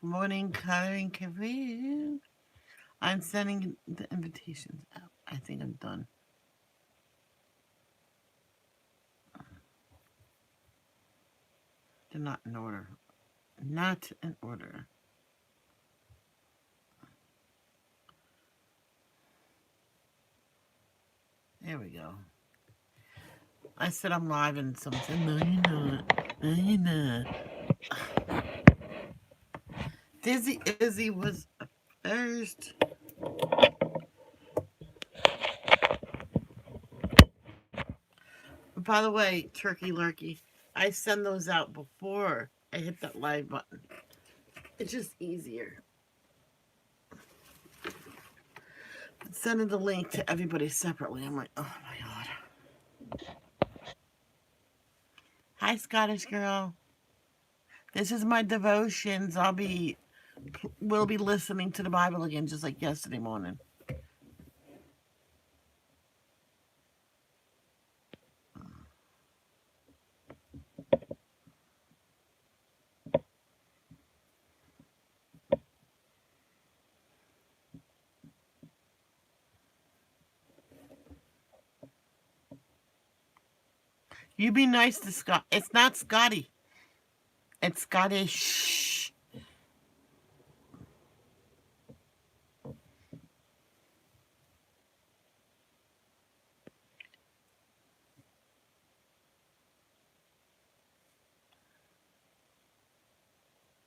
Morning, coloring Kareem. I'm sending the invitations out. I think I'm done. They're not in order. Not in order. There we go. I said I'm live and someone said, no, you're not. No, you're not. Dizzy Izzy was first. By the way, Turkey Lurkey, I send those out before I hit that live button. It's just easier. Sending the link to everybody separately. I'm like, oh my god. Hi, Scottish girl. This is my devotions. We'll be listening to the Bible again, just like yesterday morning. You be nice to Scott. It's not Scotty. It's Scottish.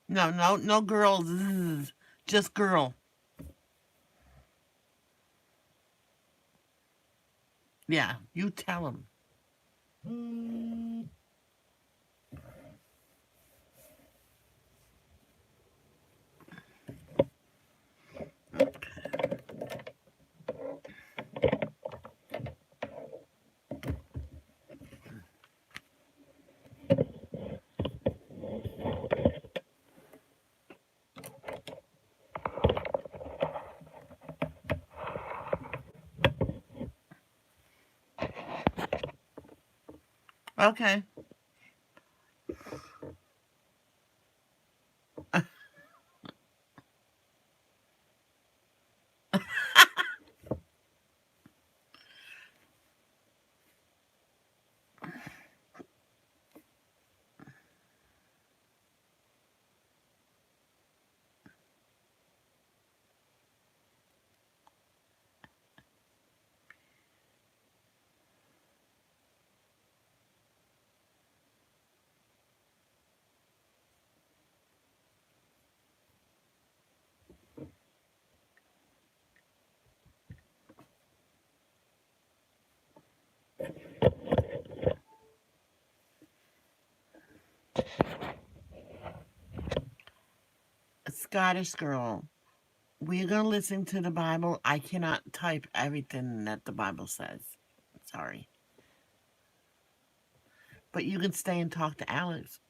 No, no, no girls. Just girl. Yeah, you tell him. Okay. Scottish girl. We're going to listen to the Bible. I cannot type everything that the Bible says. Sorry. But you can stay and talk to Alex.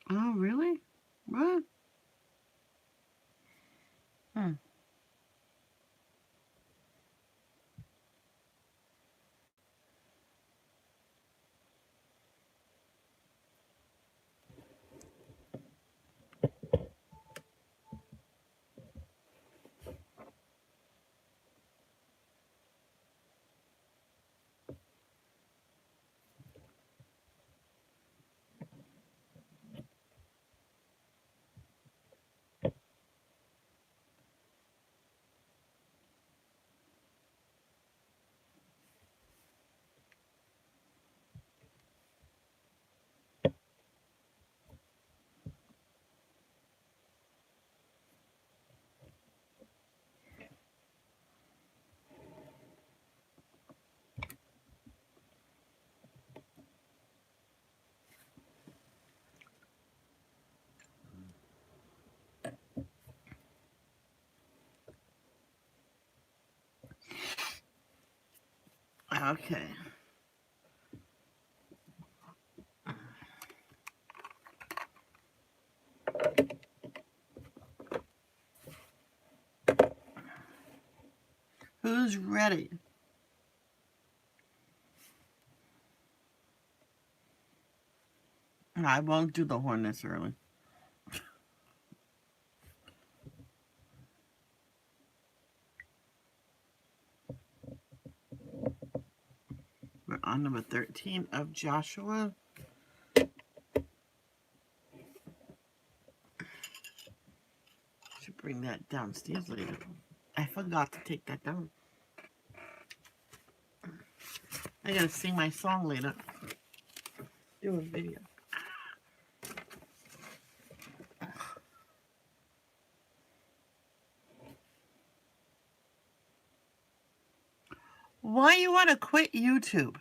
Oh, really? What? Hmm. Okay. Who's ready? I won't do the horn this early. We're on number 13 of Joshua. Should bring that downstairs later. I forgot to take that down. I gotta sing my song later. Do a video. Why you want to quit YouTube?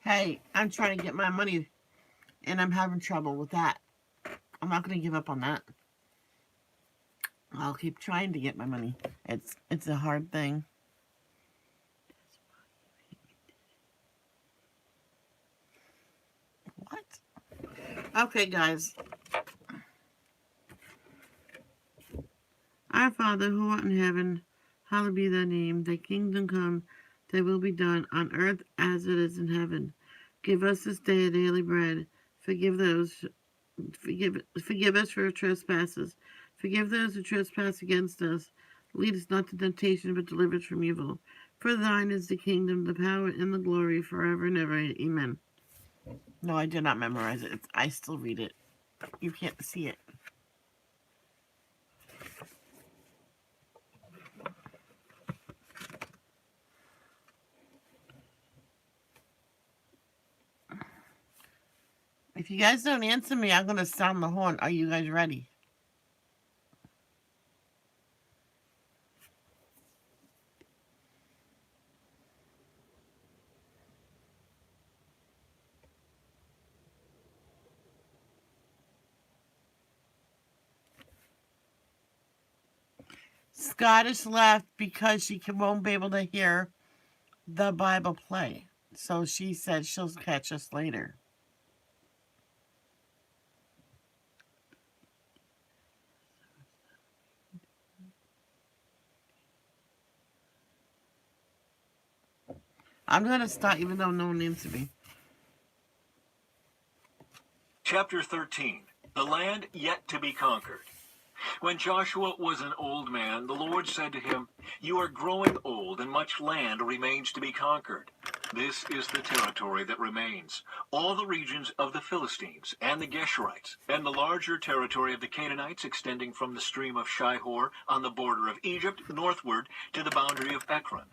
Hey, I'm trying to get my money and I'm having trouble with that. I'm not going to give up on that. I'll keep trying to get my money. It's a hard thing. What? Okay, guys. Our Father who art in heaven, hallowed be thy name. Thy kingdom come, thy will be done on earth as it is in heaven. Give us this day our daily bread. Forgive us for our trespasses. Forgive those who trespass against us. Lead us not to temptation, but deliver us from evil. For thine is the kingdom, the power, and the glory forever and ever. Amen. No, I did not memorize it. I still read it. You can't see it. If you guys don't answer me, I'm going to sound the horn. Are you guys ready? Scottish left because she won't be able to hear the Bible play. So she said she'll catch us later. I'm going to start even though no one needs to be. Chapter 13. The land yet to be conquered. When Joshua was an old man, the Lord said to him, "You are growing old, and much land remains to be conquered. This is the territory that remains, all the regions of the Philistines and the Geshurites, and the larger territory of the Canaanites extending from the stream of Shihor on the border of Egypt northward to the boundary of Ekron.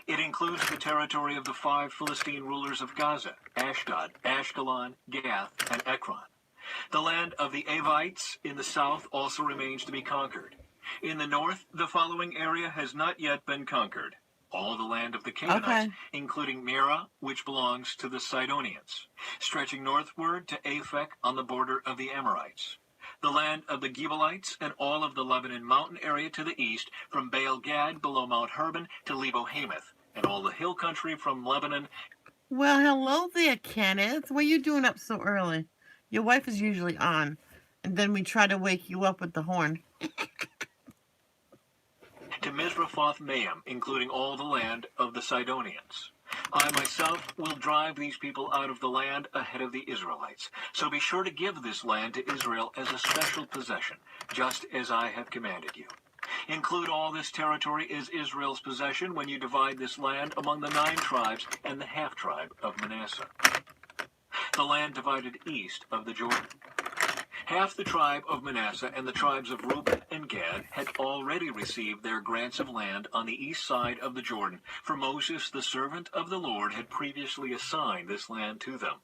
It includes the territory of the 5 Philistine rulers of Gaza, Ashdod, Ashkelon, Gath, and Ekron. The land of the Avites in the south also remains to be conquered. In the north, the following area has not yet been conquered. All the land of the Canaanites, including Mira, which belongs to the Sidonians, stretching northward to Aphek on the border of the Amorites. The land of the Gebalites and all of the Lebanon mountain area to the east, from Baal Gad below Mount Hermon to Lebo Hamath, and all the hill country from Lebanon. Well, hello there, Kenneth. What are you doing up so early? Your wife is usually on, and then we try to wake you up with the horn. to Mizraphoth-Maim, including all the land of the Sidonians. I myself will drive these people out of the land ahead of the Israelites. So be sure to give this land to Israel as a special possession, just as I have commanded you. Include all this territory as Israel's possession when you divide this land among the 9 tribes and the half-tribe of Manasseh. The land divided east of the Jordan. Half the tribe of Manasseh and the tribes of Reuben and Gad had already received their grants of land on the east side of the Jordan, for Moses, the servant of the Lord, had previously assigned this land to them.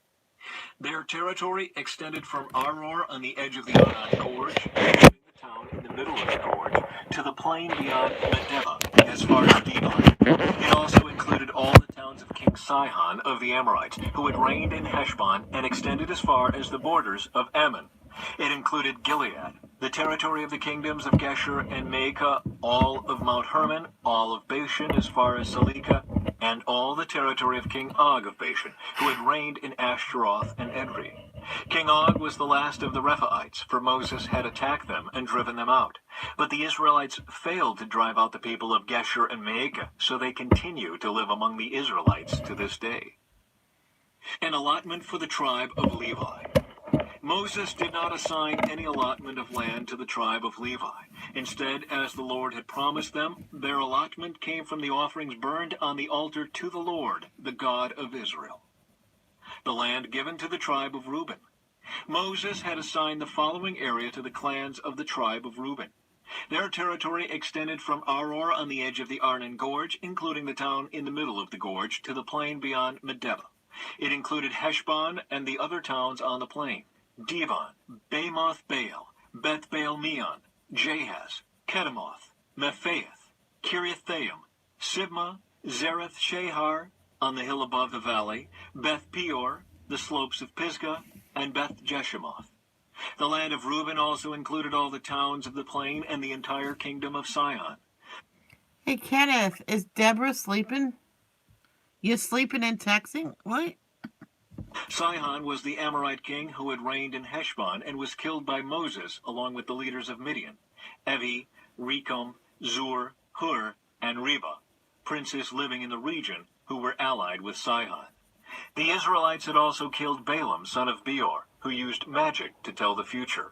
Their territory extended from Aror on the edge of the Arnon Gorge, including the town in the middle of the gorge, to the plain beyond Medeba, as far as Dibon. It also included all the towns of King Sihon of the Amorites, who had reigned in Heshbon and extended as far as the borders of Ammon. It included Gilead, the territory of the kingdoms of Geshur and Maacah, all of Mount Hermon, all of Bashan as far as Salekah, and all the territory of King Og of Bashan, who had reigned in Ashtaroth and Edrei. King Og was the last of the Rephaites, for Moses had attacked them and driven them out. But the Israelites failed to drive out the people of Geshur and Maacah, so they continue to live among the Israelites to this day. An allotment for the tribe of Levi. Moses did not assign any allotment of land to the tribe of Levi. Instead, as the Lord had promised them, their allotment came from the offerings burned on the altar to the Lord, the God of Israel. The land given to the tribe of Reuben. Moses had assigned the following area to the clans of the tribe of Reuben. Their territory extended from Aror on the edge of the Arnon Gorge, including the town in the middle of the gorge, to the plain beyond Medeba. It included Heshbon and the other towns on the plain: Dibon, Bamoth Baal, Beth Baal Meon, Jahaz, Kedemoth, Mephaeth, Kiriathaim, Sibmah, Zereth Shahar, on the hill above the valley, Beth Peor, the slopes of Pisgah, and Beth Jeshemoth. The land of Reuben also included all the towns of the plain and the entire kingdom of Sihon. Hey, Kenneth, is Deborah sleeping? You sleeping and texting? What? Sihon was the Amorite king who had reigned in Heshbon and was killed by Moses along with the leaders of Midian, Evi, Rekom, Zur, Hur, and Reba, princes living in the region who were allied with Sihon. The Israelites had also killed Balaam, son of Beor, who used magic to tell the future.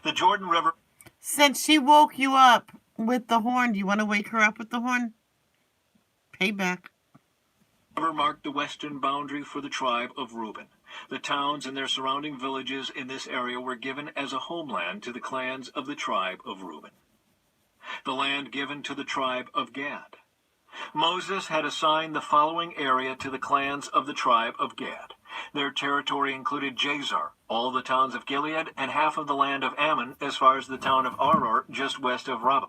The Jordan River... Since she woke you up with the horn, do you want to wake her up with the horn? Payback. Marked the western boundary for the tribe of Reuben. The towns and their surrounding villages in this area were given as a homeland to the clans of the tribe of Reuben. The land given to the tribe of Gad. Moses had assigned the following area to the clans of the tribe of Gad. Their territory included Jazer, all the towns of Gilead, and half of the land of Ammon, as far as the town of Aror, just west of Rabbah.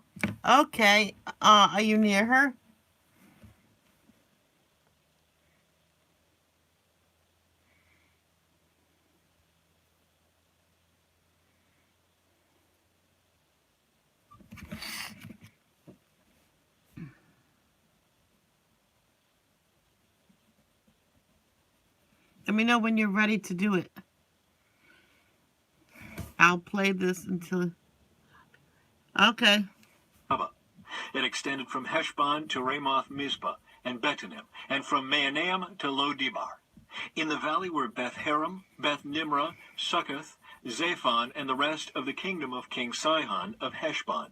Okay, are you near her? Let me know when you're ready to do it. I'll play this until... Okay. It extended from Heshbon to Ramoth Mizpah and Betonim, and from Mahanaim to Lo-Debar. In the valley were Beth Haram, Beth Nimrah, Succoth, Zaphon, and the rest of the kingdom of King Sihon of Heshbon.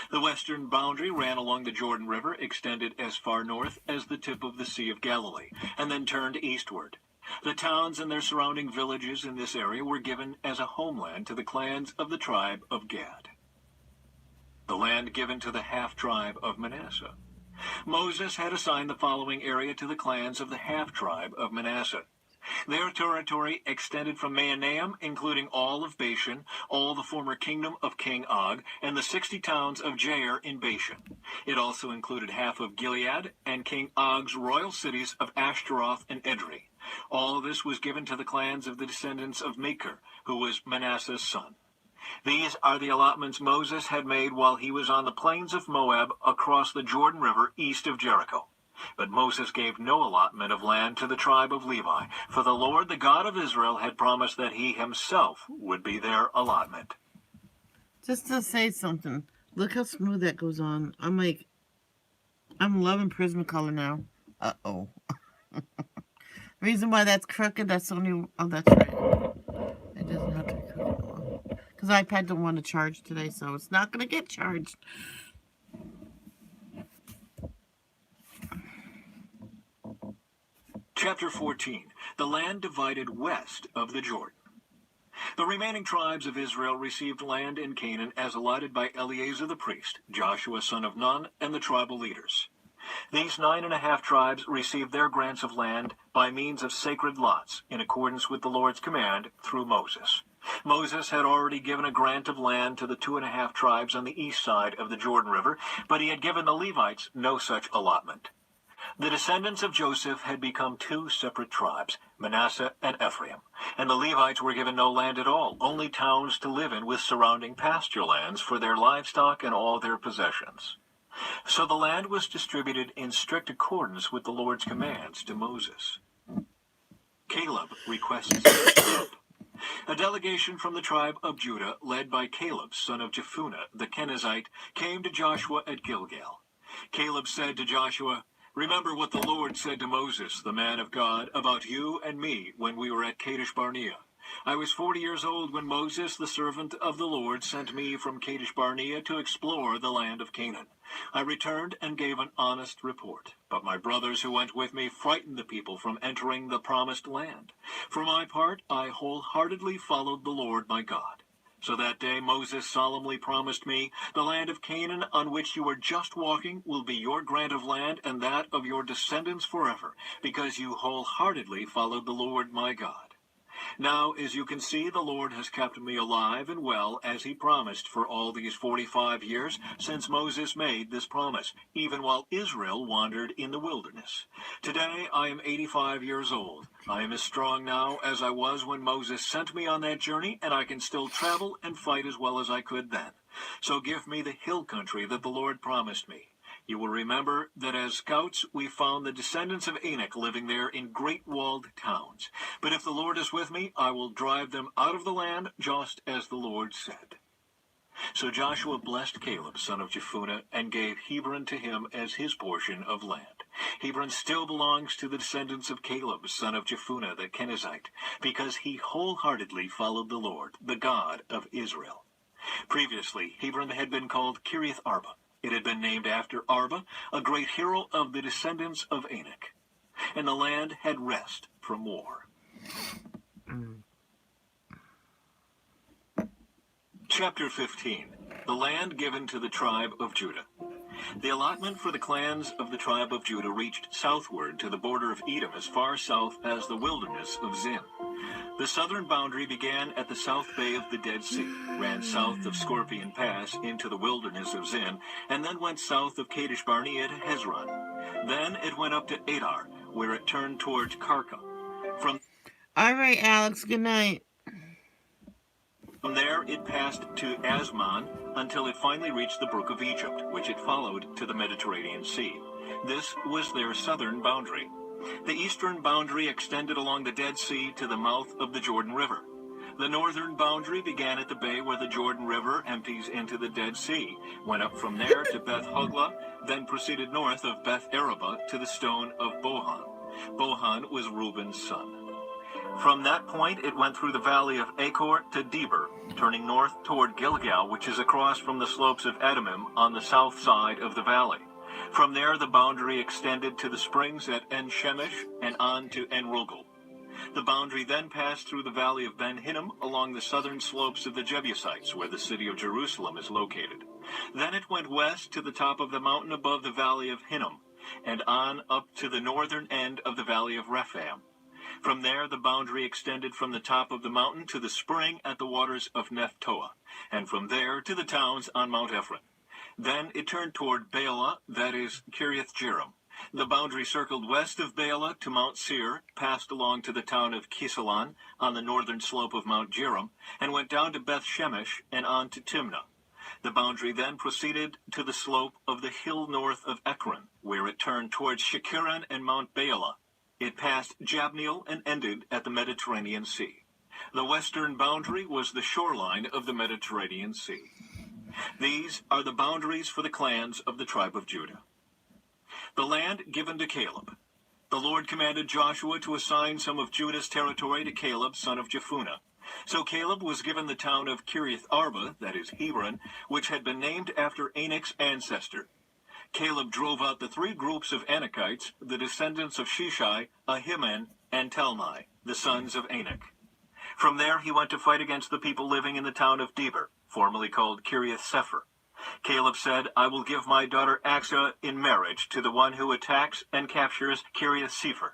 The western boundary ran along the Jordan River, extended as far north as the tip of the Sea of Galilee, and then turned eastward. The towns and their surrounding villages in this area were given as a homeland to the clans of the tribe of Gad. The land given to the half-tribe of Manasseh. Moses had assigned the following area to the clans of the half-tribe of Manasseh. Their territory extended from Mahanaim, including all of Bashan, all the former kingdom of King Og, and the 60 towns of Jair in Bashan. It also included half of Gilead and King Og's royal cities of Ashtaroth and Edrei. All this was given to the clans of the descendants of Machir, who was Manasseh's son. These are the allotments Moses had made while he was on the plains of Moab across the Jordan River east of Jericho. But Moses gave no allotment of land to the tribe of Levi, for the Lord, the God of Israel, had promised that he himself would be their allotment. Just to say something, look how smooth that goes on. I'm like, I'm loving Prismacolor now. Uh-oh. Reason why that's crooked, that's only... Oh, that's right. It doesn't have to be crooked. Because iPad don't want to charge today, so it's not going to get charged. Chapter 14. The land divided west of the Jordan. The remaining tribes of Israel received land in Canaan as allotted by Eleazar the priest, Joshua son of Nun, and the tribal leaders. These 9.5 tribes received their grants of land by means of sacred lots, in accordance with the Lord's command through Moses. Moses had already given a grant of land to the 2.5 tribes on the east side of the Jordan River, but he had given the Levites no such allotment. The descendants of Joseph had become 2 separate tribes, Manasseh and Ephraim, and the Levites were given no land at all, only towns to live in with surrounding pasture lands for their livestock and all their possessions. So the land was distributed in strict accordance with the Lord's commands to Moses. Caleb requests help. A delegation from the tribe of Judah, led by Caleb, son of Jephunneh, the Kenizzite, came to Joshua at Gilgal. Caleb said to Joshua, "Remember what the Lord said to Moses, the man of God, about you and me when we were at Kadesh Barnea. I was 40 years old when Moses, the servant of the Lord, sent me from Kadesh Barnea to explore the land of Canaan. I returned and gave an honest report, but my brothers who went with me frightened the people from entering the promised land. For my part, I wholeheartedly followed the Lord my God. So that day Moses solemnly promised me, the land of Canaan on which you are just walking will be your grant of land and that of your descendants forever, because you wholeheartedly followed the Lord my God. Now, as you can see, the Lord has kept me alive and well, as he promised, for all these 45 years since Moses made this promise, even while Israel wandered in the wilderness. Today I am 85 years old. I am as strong now as I was when Moses sent me on that journey, and I can still travel and fight as well as I could then. So give me the hill country that the Lord promised me. You will remember that as scouts we found the descendants of Anak living there in great walled towns. But if the Lord is with me, I will drive them out of the land, just as the Lord said." So Joshua blessed Caleb, son of Jephunneh, and gave Hebron to him as his portion of land. Hebron still belongs to the descendants of Caleb, son of Jephunneh the Kenizzite, because he wholeheartedly followed the Lord, the God of Israel. Previously, Hebron had been called Kiriath Arba. It had been named after Arba, a great hero of the descendants of Anak. And the land had rest from war. Chapter 15. The land given to the tribe of Judah. The allotment for the clans of the tribe of Judah reached southward to the border of Edom as far south as the wilderness of Zin. The southern boundary began at the south bay of the Dead Sea, ran south of Scorpion Pass into the wilderness of Zin, and then went south of Kadesh Barnea to Hezron. Then it went up to Adar, where it turned towards Karka. All right, Alex, good night. From there it passed to Asmon until it finally reached the brook of Egypt, which it followed to the Mediterranean Sea. This was their southern boundary. The eastern boundary extended along the Dead Sea to the mouth of the Jordan River. The northern boundary began at the bay where the Jordan River empties into the Dead Sea, went up from there to Beth Hoglah, then proceeded north of Beth Araba to the stone of Bohan. Bohan was Reuben's son. From that point it went through the valley of Achor to Deber, turning north toward Gilgal, which is across from the slopes of Edomim on the south side of the valley. From there, the boundary extended to the springs at En-Shemesh and on to En-Rogel. The boundary then passed through the valley of Ben-Hinnom along the southern slopes of the Jebusites, where the city of Jerusalem is located. Then it went west to the top of the mountain above the valley of Hinnom, and on up to the northern end of the valley of Rephaim. From there, the boundary extended from the top of the mountain to the spring at the waters of Nephtoah, and from there to the towns on Mount Ephron. Then it turned toward Baalah, that is, Kiriath Jearim. The boundary circled west of Baalah to Mount Seir, passed along to the town of Kisalon on the northern slope of Mount Jearim, and went down to Beth Shemesh and on to Timnah. The boundary then proceeded to the slope of the hill north of Ekron, where it turned towards Shekiran and Mount Baalah. It passed Jabneel and ended at the Mediterranean Sea. The western boundary was the shoreline of the Mediterranean Sea. These are the boundaries for the clans of the tribe of Judah. The land given to Caleb. The Lord commanded Joshua to assign some of Judah's territory to Caleb, son of Jephunneh. So Caleb was given the town of Kiriath Arba, that is Hebron, which had been named after Anak's ancestor. Caleb drove out the 3 groups of Anakites, the descendants of Shishai, Ahiman, and Talmai, the sons of Anak. From there he went to fight against the people living in the town of Debir, formerly called Kiriath Sepher. Caleb said, I will give my daughter Achsah in marriage to the one who attacks and captures Kiriath Sepher.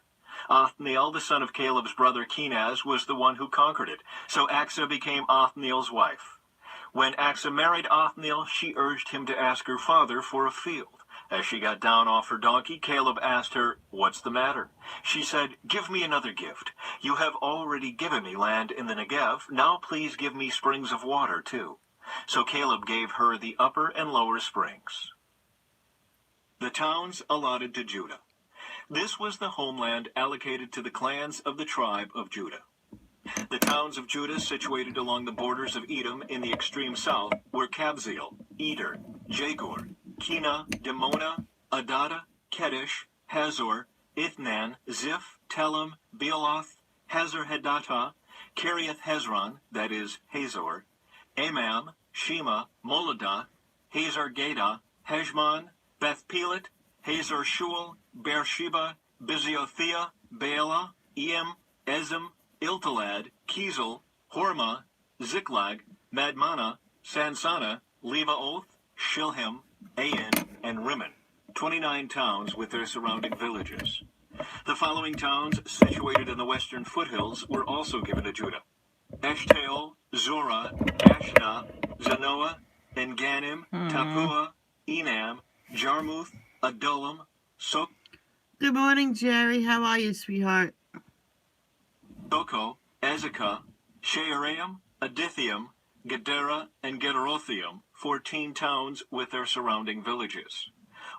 Othniel, the son of Caleb's brother Kenaz, was the one who conquered it, so Achsah became Othniel's wife. When Achsah married Othniel, she urged him to ask her father for a field. As she got down off her donkey, Caleb asked her, What's the matter? She said, Give me another gift. You have already given me land in the Negev. Now please give me springs of water, too. So Caleb gave her the upper and lower springs. The towns allotted to Judah. This was the homeland allocated to the clans of the tribe of Judah. The towns of Judah situated along the borders of Edom in the extreme south were Kabzeel, Eder, Jagur, Kina, Dimona, Adada, Kedesh, Hazor, Ithnan, Ziph, Telem, Bealoth, Hazar-Hadatah, Kiriath Hezron, that is, Hazor, Amam, Shema, Moladah, Hazar-Gadah, Heshmon, Beth-Pelet, Hazar-Shual, Beersheba, Biziothea, Baalah, Eam, Ezem, Iltalad, Kizel, Hormah, Ziklag, Madmannah, Sansannah, Lebaoth, Shilhim, Ain, and Rimmon, 29 towns with their surrounding villages. The following towns, situated in the western foothills, were also given to Judah: Eshtaol, Zorah, Ashna, Zanoah, En-Ganim, Tappuah, Enam, Jarmuth, Adullam, Sok. Good morning, Jerry. How are you, sweetheart? Soko, Azekah, Shearaim, Adithium, Gedera, and Gederothium, 14 towns with their surrounding villages.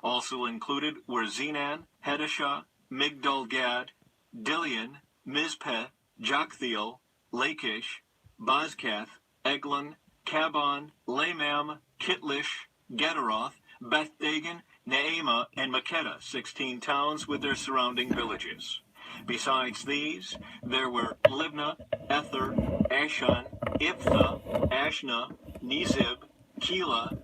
Also included were Zenan, Hadashah, Migdal-Gad, Dilian, Mizpeh, Joktheel, Lachish, Bozkath, Eglon, Kabon, Lamam, Kitlish, Gederoth, Beth-Dagon, Naamah, and Makkedah, 16 towns with their surrounding villages. Besides these, there were Libnah, Ether, Ashan, Iphtha, Ashna, Nezib, Keilah,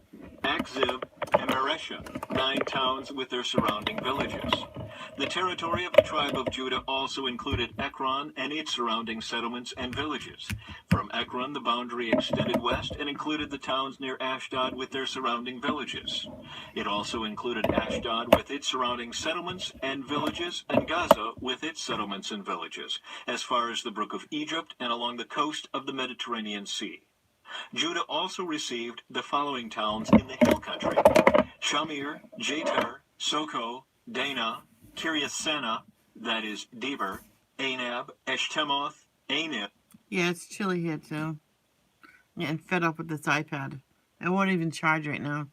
Akzib, and Mareshah, 9 towns with their surrounding villages. The territory of the tribe of Judah also included Ekron and its surrounding settlements and villages. From Ekron, the boundary extended west and included the towns near Ashdod with their surrounding villages. It also included Ashdod with its surrounding settlements and villages, and Gaza with its settlements and villages, as far as the brook of Egypt and along the coast of the Mediterranean Sea. Judah also received the following towns in the hill country: Shamir, Jatir, Soko, Dana, Kiriath-Sena, that is Debir, Anab, Eshtemoth, Anib. Yeah, it's chilly here, too. Getting fed up with this iPad. I won't even charge right now.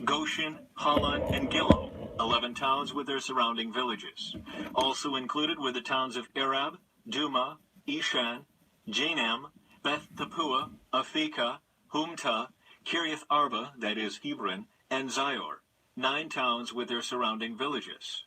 Goshen, Holon, and Gilo, 11 towns with their surrounding villages. Also included were the towns of Arab, Duma, Ishan, Janam, Beth Tappuah, Aphekah, Humta, Kiriath Arba, that is Hebron, and Zior, 9 towns with their surrounding villages.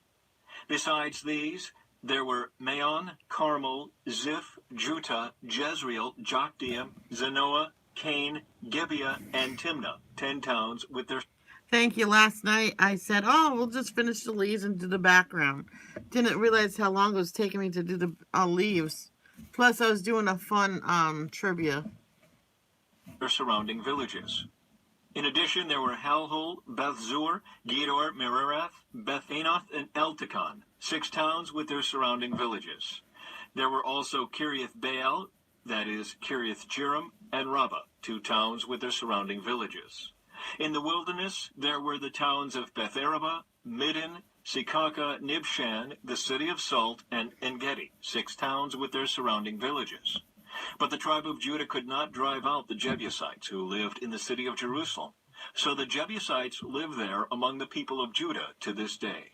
Besides these, there were Maon, Carmel, Ziph, Juttah, Jezreel, Jokdeam, Zanoah, Cain, Gibeah, and Timnah, 10 towns with their... Thank you. Last night I said, we'll just finish the leaves and do the background. Didn't realize how long it was taking me to do the leaves. Plus, I was doing a fun trivia. Their surrounding villages. In addition, there were Halhul, Beth-Zur, Gedor, Merarath, Beth-Anath, and Eltekon, 6 towns with their surrounding villages. There were also Kiriath-Baal, that is Kiriath-Jearim, and Rabbah, 2 towns with their surrounding villages. In the wilderness, there were the towns of Beth-Arabah, Middin, Sikaka, Nibshan, the city of Salt, and En-Gedi, 6 towns with their surrounding villages. But the tribe of Judah could not drive out the Jebusites who lived in the city of Jerusalem. So the Jebusites live there among the people of Judah to this day.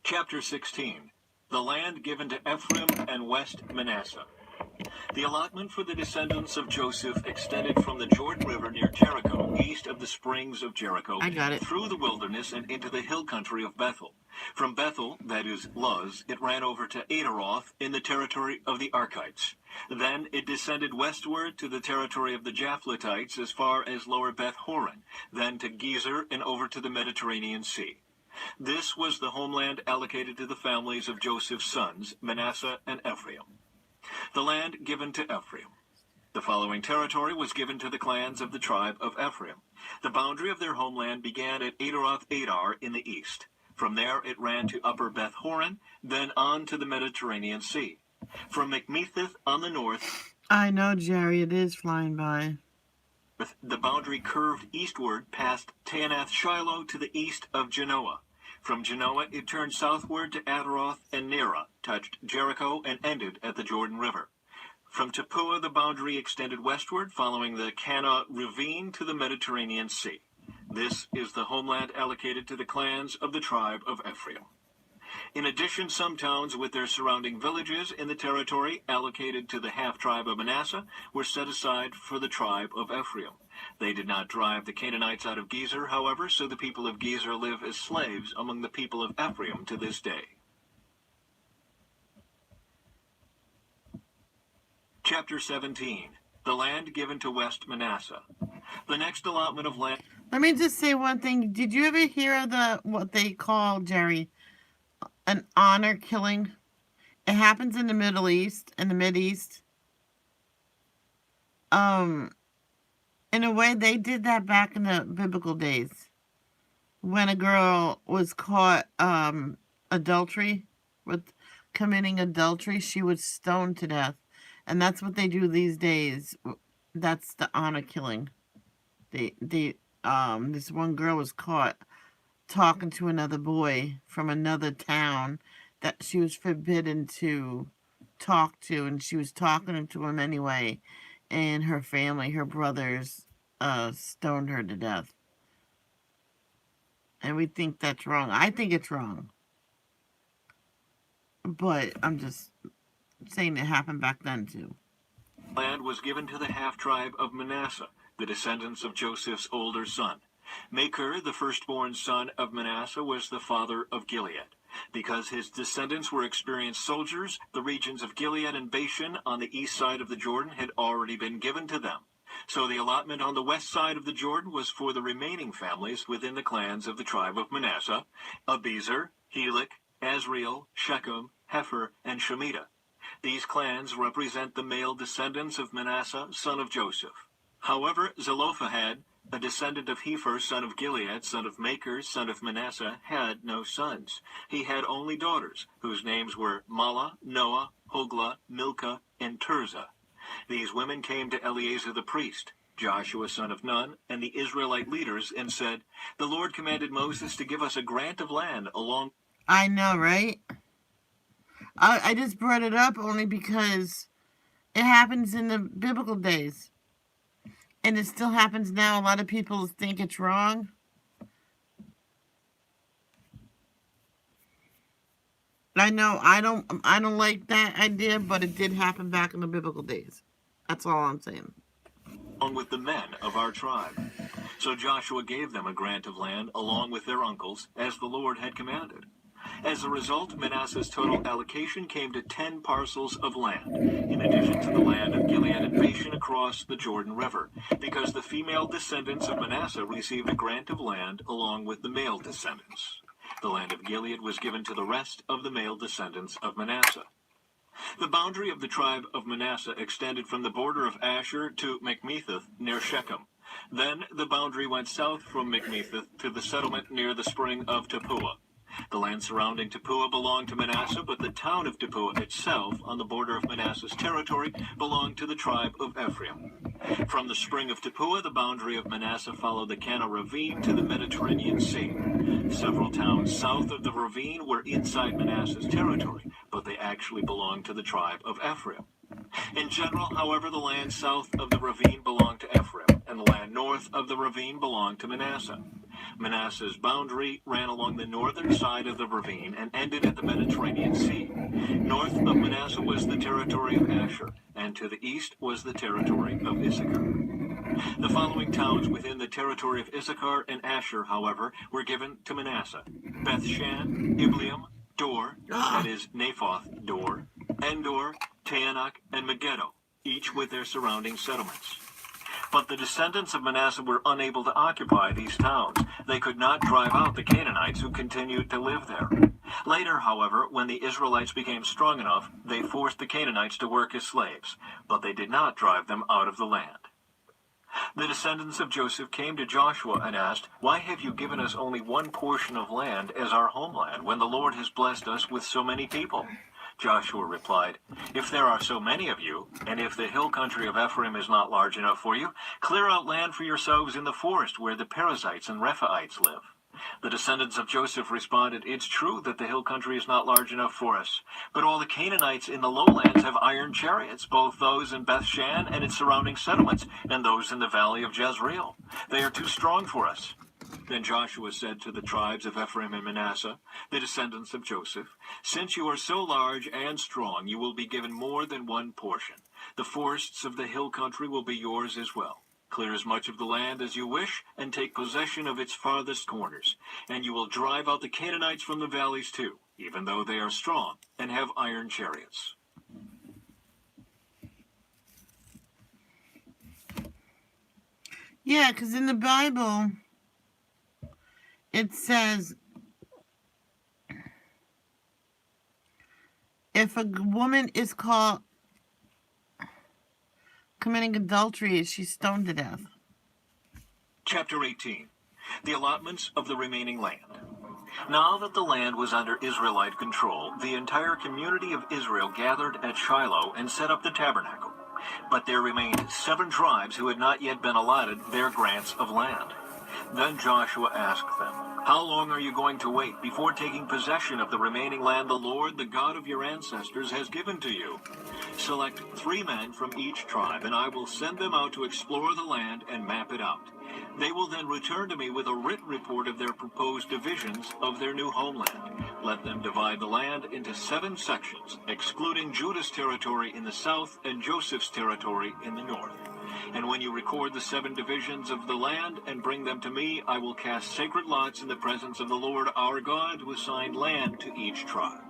Chapter 16. The land given to Ephraim and West Manasseh. The allotment for the descendants of Joseph extended from the Jordan River near Jericho, east of the springs of Jericho, I got it. through the wilderness and into the hill country of Bethel. From Bethel, that is Luz, it ran over to Adaroth in the territory of the Archites. Then it descended westward to the territory of the Japhletites as far as lower Beth Horon, then to Gezer and over to the Mediterranean Sea. This was the homeland allocated to the families of Joseph's sons, Manasseh and Ephraim. The land given to Ephraim. The following territory was given to the clans of the tribe of Ephraim. The boundary of their homeland began at Adaroth Adar in the east. From there it ran to upper Beth Horon, then on to the Mediterranean Sea. From Mikmetheth on the north, I know, Jerry, it is flying by. the boundary curved eastward past Taanath Shiloh to the east of Genoa. From Genoa, it turned southward to Adaroth and Nerah, touched Jericho, and ended at the Jordan River. From Tappuah, the boundary extended westward, following the Kana ravine to the Mediterranean Sea. This is the homeland allocated to the clans of the tribe of Ephraim. In addition, some towns with their surrounding villages in the territory allocated to the half-tribe of Manasseh were set aside for the tribe of Ephraim. They did not drive the Canaanites out of Gezer, however, so the people of Gezer live as slaves among the people of Ephraim to this day. Chapter 17. The land given to West Manasseh. The next allotment of land... Let me just say one thing. Did you ever hear of what they call, Jerry, an honor killing? It happens in the Middle East, in the Mideast. In a way, they did that back in the biblical days. When a girl was caught committing adultery, she was stoned to death. And that's what they do these days. That's the honor killing. This one girl was caught talking to another boy from another town that she was forbidden to talk to, and she was talking to him anyway. And her family, her brothers, stoned her to death. And we think that's wrong. I think it's wrong. But I'm just saying it happened back then too. Land was given to the half-tribe of Manasseh, the descendants of Joseph's older son. Machir, the firstborn son of Manasseh, was the father of Gilead. Because his descendants were experienced soldiers, the regions of Gilead and Bashan on the east side of the Jordan had already been given to them. So the allotment on the west side of the Jordan was for the remaining families within the clans of the tribe of Manasseh: Abiezer, Helek, Asriel, Shechem, Hefer, and Shemitah. These clans represent the male descendants of Manasseh, son of Joseph. However, Zelophehad, a descendant of Hefer, son of Gilead, son of Machir, son of Manasseh, had no sons. He had only daughters, whose names were Mahlah, Noah, Hoglah, Milcah, and Tirzah. These women came to Eleazar the priest, Joshua son of Nun, and the Israelite leaders, and said, "The Lord commanded Moses to give us a grant of land along..." I know, right? I just brought it up only because it happens in the biblical days. And it still happens now. A lot of people think it's wrong. I know I don't like that idea, but it did happen back in the biblical days. That's all I'm saying. Along with the men of our tribe. So Joshua gave them a grant of land along with their uncles, as the Lord had commanded. As a result, Manasseh's total allocation came to 10 parcels of land, in addition to the land of Gilead and Bashan across the Jordan River, because the female descendants of Manasseh received a grant of land along with the male descendants. The land of Gilead was given to the rest of the male descendants of Manasseh. The boundary of the tribe of Manasseh extended from the border of Asher to Mikmetheth near Shechem. Then the boundary went south from Mikmetheth to the settlement near the spring of Tappuah. The land surrounding Tappuah belonged to Manasseh, but the town of Tappuah itself, on the border of Manasseh's territory, belonged to the tribe of Ephraim. From the spring of Tappuah, the boundary of Manasseh followed the Kana ravine to the Mediterranean Sea. Several towns south of the ravine were inside Manasseh's territory, but they actually belonged to the tribe of Ephraim. In general, however, the land south of the ravine belonged to Ephraim, and the land north of the ravine belonged to Manasseh. Manasseh's boundary ran along the northern side of the ravine and ended at the Mediterranean Sea. North of Manasseh was the territory of Asher, and to the east was the territory of Issachar. The following towns within the territory of Issachar and Asher, however, were given to Manasseh: Bethshan, Ibleam, Dor, that is Naphoth Dor, Endor, Taanach, and Megiddo, each with their surrounding settlements. But the descendants of Manasseh were unable to occupy these towns. They could not drive out the Canaanites who continued to live there. Later, however, when the Israelites became strong enough, they forced the Canaanites to work as slaves, but they did not drive them out of the land. The descendants of Joseph came to Joshua and asked, "Why have you given us only one portion of land as our homeland, when the Lord has blessed us with so many people?" Joshua replied, "If there are so many of you, and if the hill country of Ephraim is not large enough for you, clear out land for yourselves in the forest where the Perizzites and Rephaites live." The descendants of Joseph responded, "It's true that the hill country is not large enough for us, but all the Canaanites in the lowlands have iron chariots, both those in Bethshan and its surrounding settlements, and those in the valley of Jezreel. They are too strong for us." Then Joshua said to the tribes of Ephraim and Manasseh, the descendants of Joseph, "Since you are so large and strong, you will be given more than one portion. The forests of the hill country will be yours as well. Clear as much of the land as you wish, and take possession of its farthest corners. And you will drive out the Canaanites from the valleys too, even though they are strong and have iron chariots." Yeah, because in the Bible, it says, if a woman is caught committing adultery, she's stoned to death. Chapter 18. The allotments of the remaining land. Now that the land was under Israelite control, the entire community of Israel gathered at Shiloh and set up the tabernacle. But there remained 7 tribes who had not yet been allotted their grants of land. Then Joshua asked them, "How long are you going to wait before taking possession of the remaining land the Lord, the God of your ancestors, has given to you? Select 3 men from each tribe, and I will send them out to explore the land and map it out. They will then return to me with a written report of their proposed divisions of their new homeland. Let them divide the land into 7 sections, excluding Judah's territory in the south and Joseph's territory in the north. And when you record the 7 divisions of the land and bring them to me, I will cast sacred lots in the presence of the Lord our God, who assigned land to each tribe.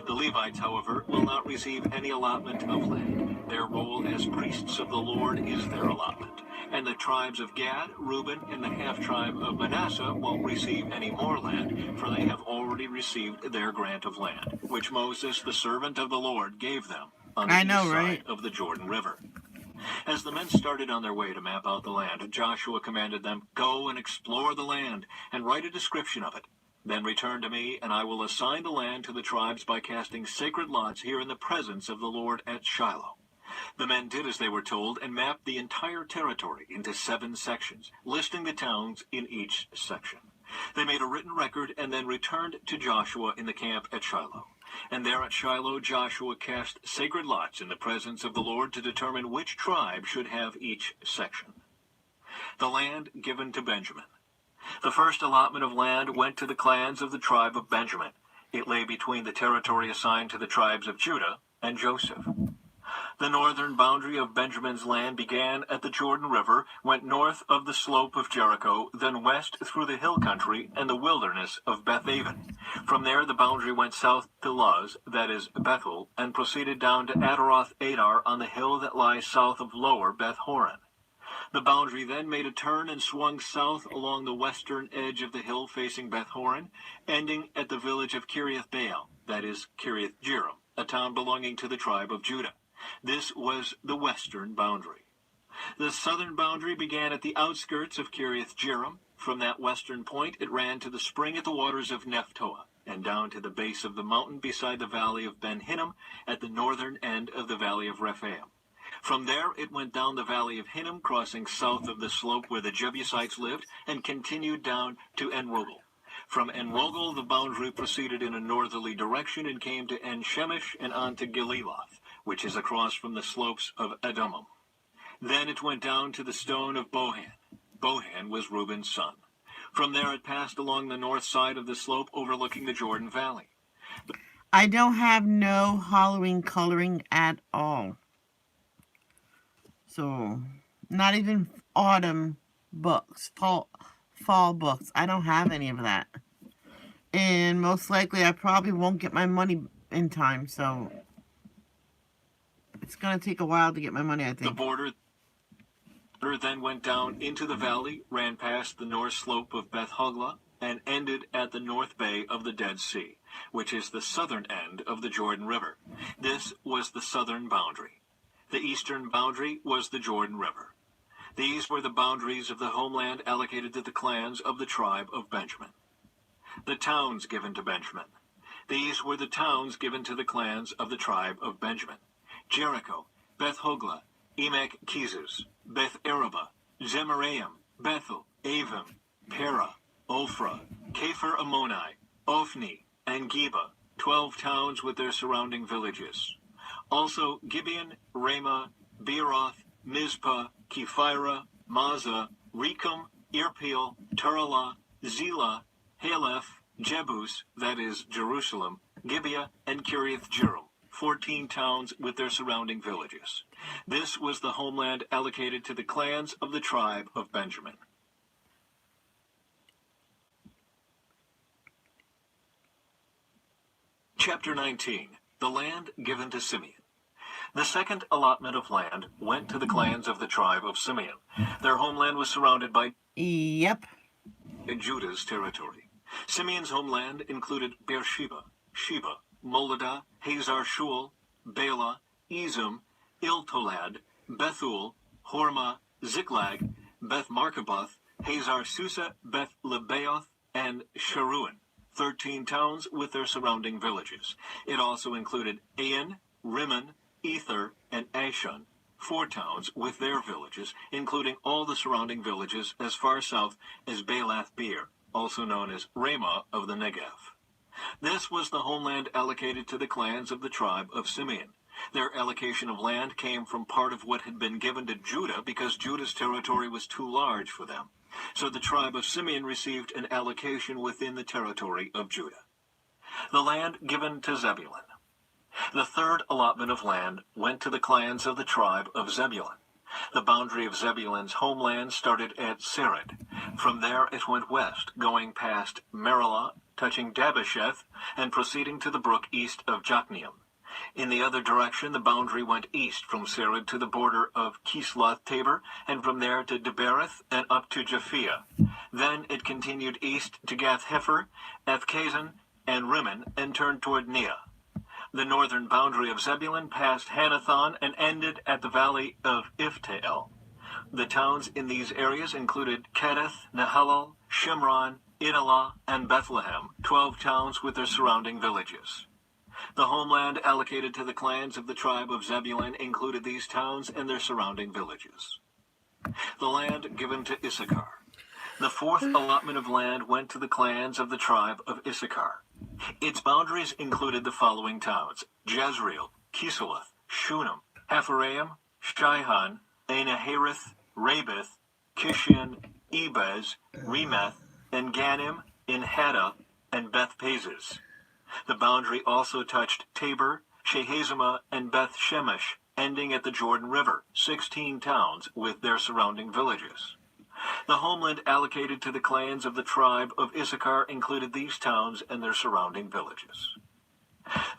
The Levites, however, will not receive any allotment of land. Their role as priests of the Lord is their allotment. And the tribes of Gad, Reuben, and the half-tribe of Manasseh won't receive any more land, for they have already received their grant of land, which Moses, the servant of the Lord, gave them on the east side of the Jordan River." As the men started on their way to map out the land, Joshua commanded them, "Go and explore the land, and write a description of it. Then return to me, and I will assign the land to the tribes by casting sacred lots here in the presence of the Lord at Shiloh." The men did as they were told and mapped the entire territory into 7 sections, listing the towns in each section. They made a written record and then returned to Joshua in the camp at Shiloh. And there at Shiloh, Joshua cast sacred lots in the presence of the Lord to determine which tribe should have each section. The land given to Benjamin. The first allotment of land went to the clans of the tribe of Benjamin. It lay between the territory assigned to the tribes of Judah and Joseph. The northern boundary of Benjamin's land began at the Jordan River, went north of the slope of Jericho, then west through the hill country and the wilderness of Beth-aven. From there the boundary went south to Luz, that is Bethel, and proceeded down to Adaroth-Adar on the hill that lies south of lower Beth-horon. The boundary then made a turn and swung south along the western edge of the hill facing Beth-horon, ending at the village of Kiriath-baal, that is Kiriath-jearim, a town belonging to the tribe of Judah. This was the western boundary. The southern boundary began at the outskirts of Kiriath-jearim. From that western point it ran to the spring at the waters of Nephtoah, and down to the base of the mountain beside the valley of Ben-Hinnom at the northern end of the valley of Rephaim. From there it went down the valley of Hinnom, crossing south of the slope where the Jebusites lived, and continued down to En-rogel. From En-rogel the boundary proceeded in a northerly direction and came to En-shemesh and on to Geliloth, which is across from the slopes of Edomim. Then it went down to the stone of Bohan. Bohan was Reuben's son. From there it passed along the north side of the slope overlooking the Jordan Valley. I don't have no Halloween coloring at all. So, not even autumn books, fall books. I don't have any of that. And most likely I probably won't get my money in time, so it's going to take a while to get my money, I The think. border then went down into the valley, ran past the north slope of Beth Hogla, and ended at the north bay of the Dead Sea, which is the southern end of the Jordan River. This was the southern boundary. The eastern boundary was the Jordan River. These were the boundaries of the homeland allocated to the clans of the tribe of Benjamin. The towns given to Benjamin. These were the towns given to the clans of the tribe of Benjamin: Jericho, Beth Hogla, Emek Keziz, Beth Araba, Zemaraim, Bethel, Avim, Pera, Ophrah, Kepher Ammoni, Ophni, and Geba, 12 towns with their surrounding villages. Also Gibeon, Ramah, Beeroth, Mizpah, Kephira, Mazah, Rechem, Irpeel, Turala, Zelah, Haleph, Jebus, that is Jerusalem, Gibeah, and Kiriath Jearim, 14 towns with their surrounding villages. This was the homeland allocated to the clans of the tribe of Benjamin. Chapter 19. The land given to Simeon. The second allotment of land went to the clans of the tribe of Simeon. Their homeland was surrounded by Judah's territory. Simeon's homeland included Beersheba, Sheba, Moladah, Hazar Shul, Bela, Ezim, Iltolad, Bethul, Hormah, Ziklag, Beth Markaboth, Hazar Susa, Beth Lebaoth, and Sharuan, 13 towns with their surrounding villages. It also included Ain, Rimmon, Ether, and Ashon, 4 towns with their villages, including all the surrounding villages as far south as Baalath Beer, also known as Ramah of the Negev. This was the homeland allocated to the clans of the tribe of Simeon. Their allocation of land came from part of what had been given to Judah because Judah's territory was too large for them. So the tribe of Simeon received an allocation within the territory of Judah. The land given to Zebulun. The third allotment of land went to the clans of the tribe of Zebulun. The boundary of Zebulun's homeland started at Sered. From there it went west, going past Merilah, touching Dabbesheth, and proceeding to the brook east of Jokneam. In the other direction, the boundary went east from Sered to the border of Kisloth Tabor, and from there to Debereth and up to Japhia. Then it continued east to Gath Hefer, Ethkazan, and Rimmon, and turned toward Neah. The northern boundary of Zebulun passed Hanathon and ended at the valley of Iftael. The towns in these areas included Kedeth, Nahalal, Shimron, Idalah, and Bethlehem, 12 towns with their surrounding villages. The homeland allocated to the clans of the tribe of Zebulun included these towns and their surrounding villages. The land given to Issachar. The fourth allotment of land went to the clans of the tribe of Issachar. Its boundaries included the following towns: Jezreel, Kisloth, Shunem, Hapharaim, Shihon, Anahareth, Rabith, Kishion, Ebez, Remeth, and Ganim, Enhaddah, and Beth Pazes. The boundary also touched Tabor, Shehazimah, and Beth Shemesh, ending at the Jordan River, 16 towns with their surrounding villages. The homeland allocated to the clans of the tribe of Issachar included these towns and their surrounding villages.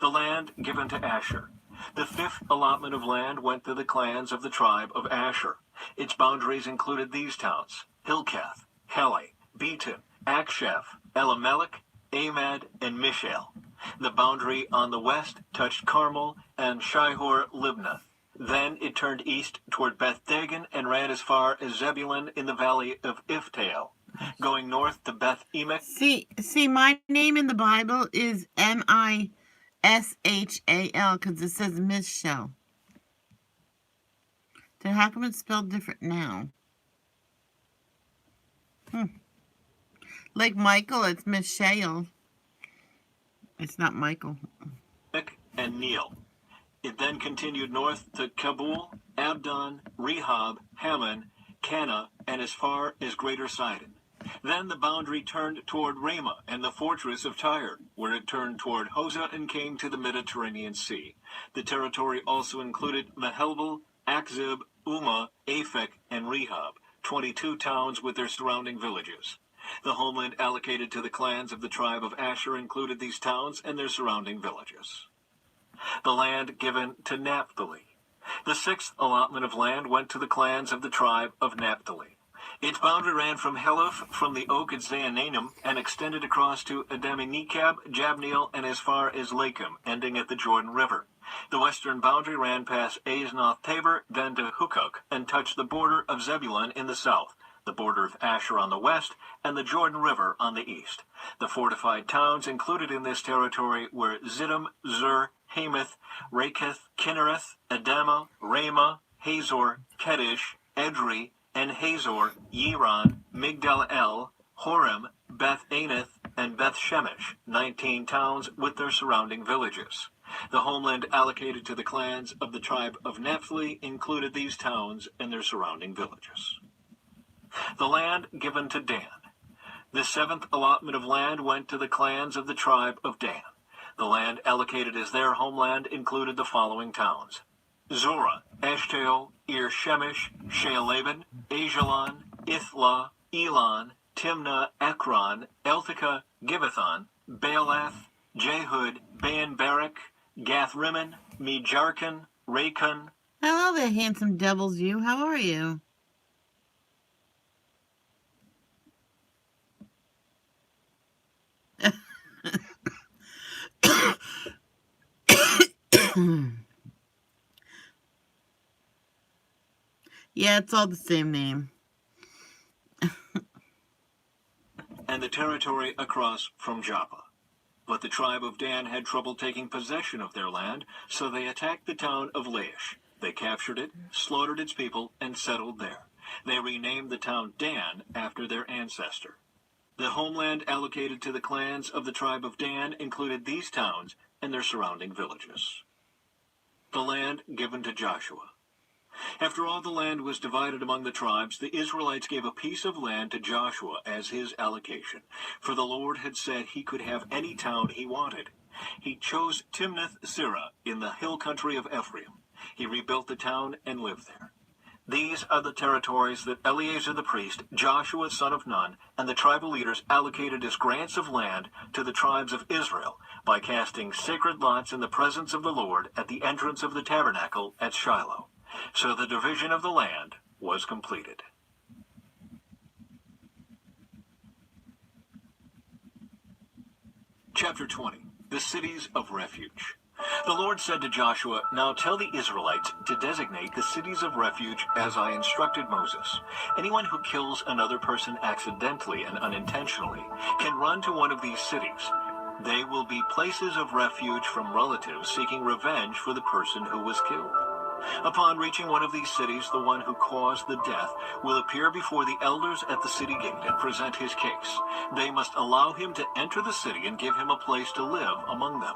The land given to Asher. The fifth allotment of land went to the clans of the tribe of Asher. Its boundaries included these towns: Hilkath, Heli, Beton, Akshaph, Elimelech, Amad, and Mishael. The boundary on the west touched Carmel and Shihor-Libnath. Then it turned east toward Beth Dagon and ran as far as Zebulun in the valley of Iftael, going north to Beth Emek. See, my name in the Bible is Mishal, because it says Michelle. Then how come it's spelled different now? Like Michael, it's Michelle. It's not Michael. And Neil. It then continued north to Kabul, Abdon, Rehob, Hammon, Cana, and as far as Greater Sidon. Then the boundary turned toward Ramah and the fortress of Tyre, where it turned toward Hosah and came to the Mediterranean Sea. The territory also included Mehelbel, Akzib, Umah, Aphek, and Rehob, 22 towns with their surrounding villages. The homeland allocated to the clans of the tribe of Asher included these towns and their surrounding villages. The land given to Naphtali. The sixth allotment of land went to the clans of the tribe of Naphtali. Its boundary ran from Heleph, from the oak at Zaanannim, and extended across to Adami-Nekab, Jabneel, and as far as Lakim, ending at the Jordan River. The western boundary ran past Aznoth-Tabor, then to Hukok, and touched the border of Zebulun in the south, the border of Asher on the west, and the Jordan River on the east. The fortified towns included in this territory were Ziddim, Zur, Hamath, Raketh, Kinnereth, Adama, Ramah, Hazor, Kedesh, Edrei, and Hazor, Yiron, Migdal-El, Horem, Beth-Anath, and Beth-Shemesh, 19 towns with their surrounding villages. The homeland allocated to the clans of the tribe of Naphtali included these towns and their surrounding villages. The land given to Dan. The seventh allotment of land went to the clans of the tribe of Dan. The land allocated as their homeland included the following towns: Zorah, Eshtaol, Ir-Shemesh, Shealaban, Ajalon, Ithla, Elon, Timnah, Ekron, Elthekah, Gibbethon, Baalath, Jehud, Baal-Barak, Gath-Rimmon, Mejarkon, Rakon. Hello there, handsome devils, you. How are you? Yeah, it's all the same name. And the territory across from Joppa. But the tribe of Dan had trouble taking possession of their land, so they attacked the town of Laish. They captured it, slaughtered its people, and settled there. They renamed the town Dan after their ancestor. The homeland allocated to the clans of the tribe of Dan included these towns and their surrounding villages. The land given to Joshua. After all the land was divided among the tribes, the Israelites gave a piece of land to Joshua as his allocation, for the Lord had said he could have any town he wanted. He chose Timnath-Serah in the hill country of Ephraim. He rebuilt the town and lived there. These are the territories that Eleazar the priest, Joshua son of Nun, and the tribal leaders allocated as grants of land to the tribes of Israel by casting sacred lots in the presence of the Lord at the entrance of the tabernacle at Shiloh. So the division of the land was completed. Chapter 20. The Cities of Refuge. The Lord said to Joshua, "Now tell the Israelites to designate the cities of refuge as I instructed Moses. Anyone who kills another person accidentally and unintentionally can run to one of these cities. They will be places of refuge from relatives seeking revenge for the person who was killed. Upon reaching one of these cities, the one who caused the death will appear before the elders at the city gate and present his case. They must allow him to enter the city and give him a place to live among them.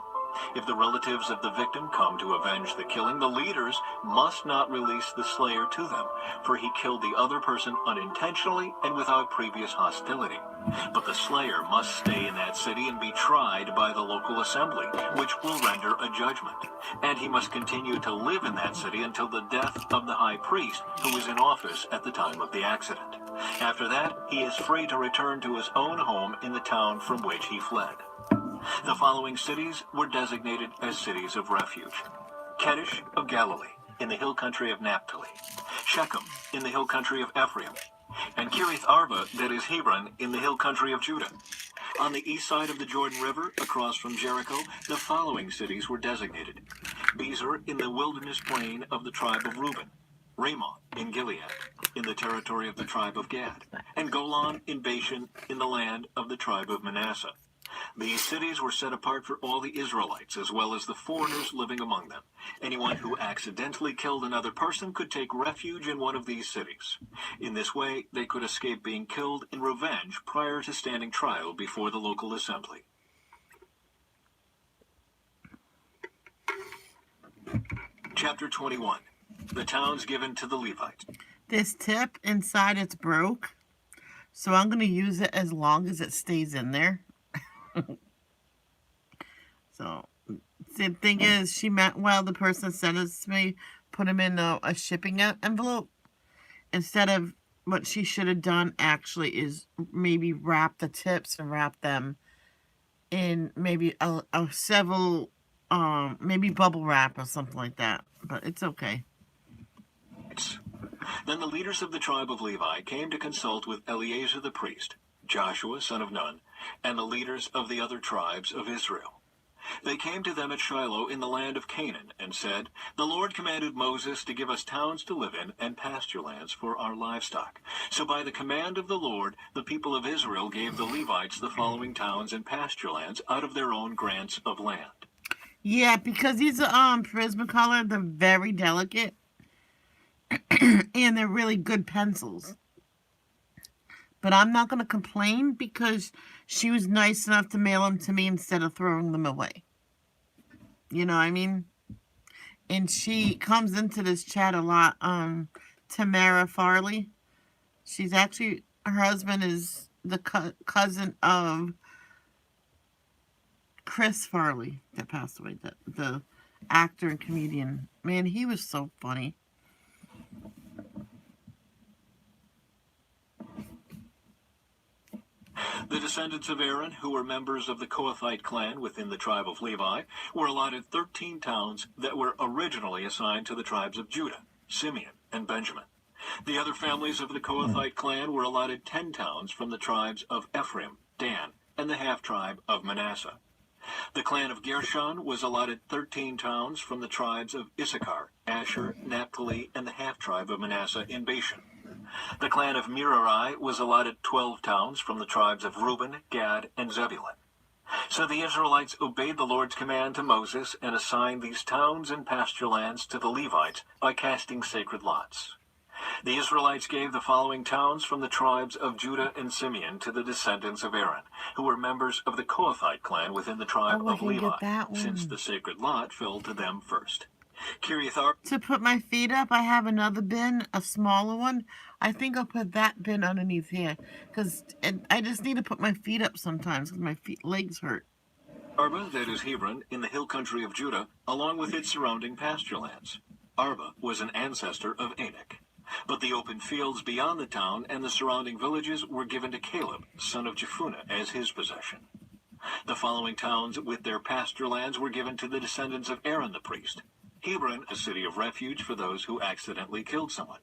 If the relatives of the victim come to avenge the killing, the leaders must not release the slayer to them, for he killed the other person unintentionally and without previous hostility. But the slayer must stay in that city and be tried by the local assembly, which will render a judgment. And he must continue to live in that city until the death of the high priest who was in office at the time of the accident. After that, he is free to return to his own home in the town from which he fled. The following cities were designated as cities of refuge: Kedesh of Galilee, in the hill country of Naphtali; Shechem, in the hill country of Ephraim; and Kiriath Arba, that is Hebron, in the hill country of Judah. On the east side of the Jordan River, across from Jericho, the following cities were designated: Bezer, in the wilderness plain of the tribe of Reuben; Ramoth, in Gilead, in the territory of the tribe of Gad; and Golan in Bashan, in the land of the tribe of Manasseh. These cities were set apart for all the Israelites, as well as the foreigners living among them. Anyone who accidentally killed another person could take refuge in one of these cities. In this way, they could escape being killed in revenge prior to standing trial before the local assembly. Chapter 21. The towns given to the Levites. This tip inside it's broke. So I'm going to use it as long as it stays in there. So the thing is, she meant well. The person sent it to me, put them in a shipping envelope. Instead of what she should have done actually is maybe wrap the tips and wrap them in maybe a several, maybe bubble wrap or something like that. But it's okay. Then the leaders of the tribe of Levi came to consult with Eleazar the priest, Joshua son of Nun, and the leaders of the other tribes of Israel. They came to them at Shiloh in the land of Canaan and said, "The Lord commanded Moses to give us towns to live in and pasture lands for our livestock. So by the command of the Lord, the people of Israel gave the Levites the following towns and pasture lands out of their own grants of land." Yeah, because these are Prismacolor, they're very delicate. And they're really good pencils. But I'm not going to complain because she was nice enough to mail them to me instead of throwing them away. You know what I mean? And she comes into this chat a lot. Tamara Farley. She's actually, her husband is the cousin of Chris Farley that passed away. The actor and comedian. Man, he was so funny. The descendants of Aaron, who were members of the Kohathite clan within the tribe of Levi, were allotted 13 towns that were originally assigned to the tribes of Judah, Simeon, and Benjamin. The other families of the Kohathite clan were allotted 10 towns from the tribes of Ephraim, Dan, and the half-tribe of Manasseh. The clan of Gershon was allotted 13 towns from the tribes of Issachar, Asher, Naphtali, and the half-tribe of Manasseh in Bashan. The clan of Merari was allotted 12 towns from the tribes of Reuben, Gad, and Zebulun. So the Israelites obeyed the Lord's command to Moses and assigned these towns and pasture lands to the Levites by casting sacred lots. The Israelites gave the following towns from the tribes of Judah and Simeon to the descendants of Aaron, who were members of the Kohathite clan within the tribe of Levi, since the sacred lot fell to them first. To put my feet up, I have another bin, a smaller one. I think I'll put that bin underneath here because I just need to put my feet up sometimes because my legs hurt. Arba, that is Hebron, in the hill country of Judah, along with its surrounding pasture lands. Arba was an ancestor of Anak. But the open fields beyond the town and the surrounding villages were given to Caleb, son of Jephunneh, as his possession. The following towns with their pasture lands were given to the descendants of Aaron the priest. Hebron, a city of refuge for those who accidentally killed someone.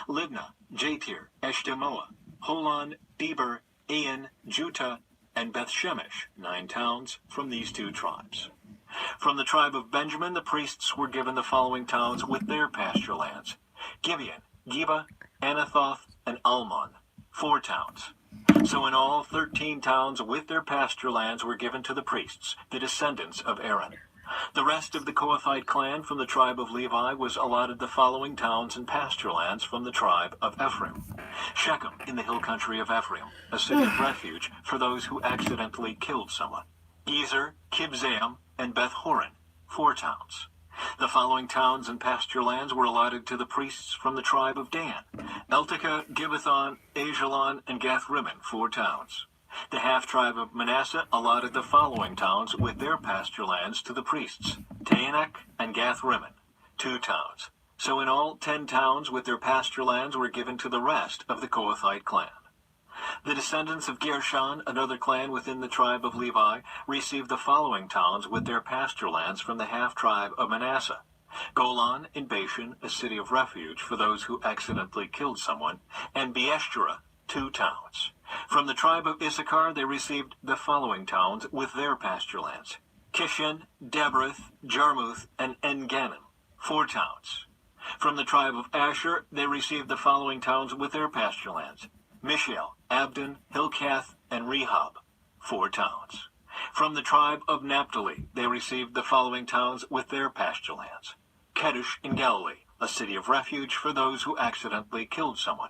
Libnah, Jatir, Eshtemoa, Holon, Deber, Ain, Juttah, and Beth-Shemesh, 9 towns from these 2 tribes. From the tribe of Benjamin, the priests were given the following towns with their pasture lands. Gibeon, Geba, Anathoth, and Almon, 4 towns. So in all, 13 towns with their pasture lands were given to the priests, the descendants of Aaron. The rest of the Kohathite clan from the tribe of Levi was allotted the following towns and pasture lands from the tribe of Ephraim. Shechem, in the hill country of Ephraim, a city of refuge for those who accidentally killed someone. Gezer, Kibzaim, and Beth-horon, 4 towns. The following towns and pasture lands were allotted to the priests from the tribe of Dan. Eltekeh, Gibbethon, Ajalon, and Gath-rimmon, 4 towns. The half-tribe of Manasseh allotted the following towns with their pasture lands to the priests, Taanach and Gath-rimmon, 2 towns. So in all, 10 towns with their pasture lands were given to the rest of the Kohathite clan. The descendants of Gershon, another clan within the tribe of Levi, received the following towns with their pasture lands from the half-tribe of Manasseh. Golan in Bashan, a city of refuge for those who accidentally killed someone, and Beeshterah, 2 towns. From the tribe of Issachar they received the following towns with their pasture lands. Kishan, Debereth, Jarmuth, and En-gannim, 4 towns. From the tribe of Asher they received the following towns with their pasture lands. Mishael, Abdon, Hilkath, and Rehob, 4 towns. From the tribe of Naphtali they received the following towns with their pasture lands. Kedesh in Galilee, a city of refuge for those who accidentally killed someone.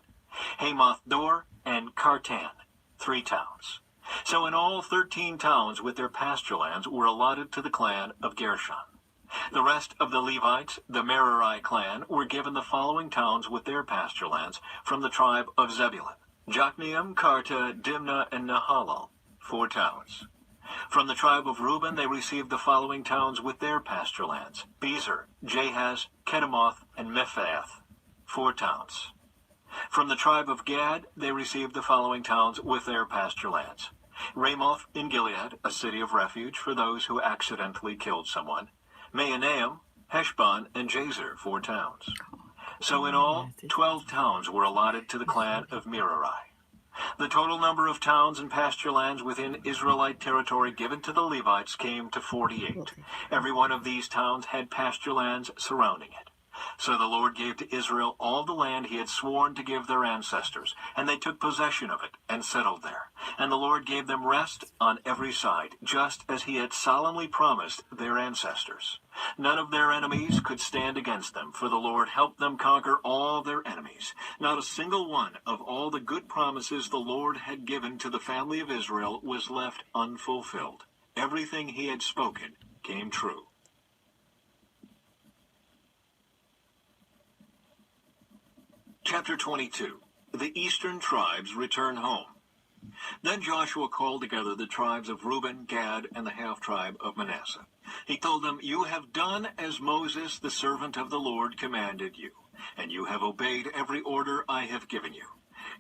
Hamath-dor, and Kartan, 3 towns. So in all, 13 towns with their pasture lands were allotted to the clan of Gershon. The rest of the Levites, the Merari clan, were given the following towns with their pasture lands from the tribe of Zebulun. Jokneam, Karta, Dimnah, and Nahalal, 4 towns. From the tribe of Reuben they received the following towns with their pasture lands: Bezer, Jahaz, Kedemoth, and Mephath, 4 towns. From the tribe of Gad they received the following towns with their pasture lands: Ramoth in Gilead, a city of refuge for those who accidentally killed someone; Mahanaim, Heshbon, and Jazer, 4 towns. So in all, 12 towns were allotted to the clan of Merari. The total number of towns and pasture lands within Israelite territory given to the Levites came to 48. Every one of these towns had pasture lands surrounding it. So the Lord gave to Israel all the land he had sworn to give their ancestors, and they took possession of it and settled there. And the Lord gave them rest on every side, just as he had solemnly promised their ancestors. None of their enemies could stand against them, for the Lord helped them conquer all their enemies. Not a single one of all the good promises the Lord had given to the family of Israel was left unfulfilled. Everything he had spoken came true. Chapter 22. The eastern tribes return home. Then Joshua called together the tribes of Reuben, Gad, and the half-tribe of Manasseh. He told them, "You have done as Moses, the servant of the Lord, commanded you, and you have obeyed every order I have given you.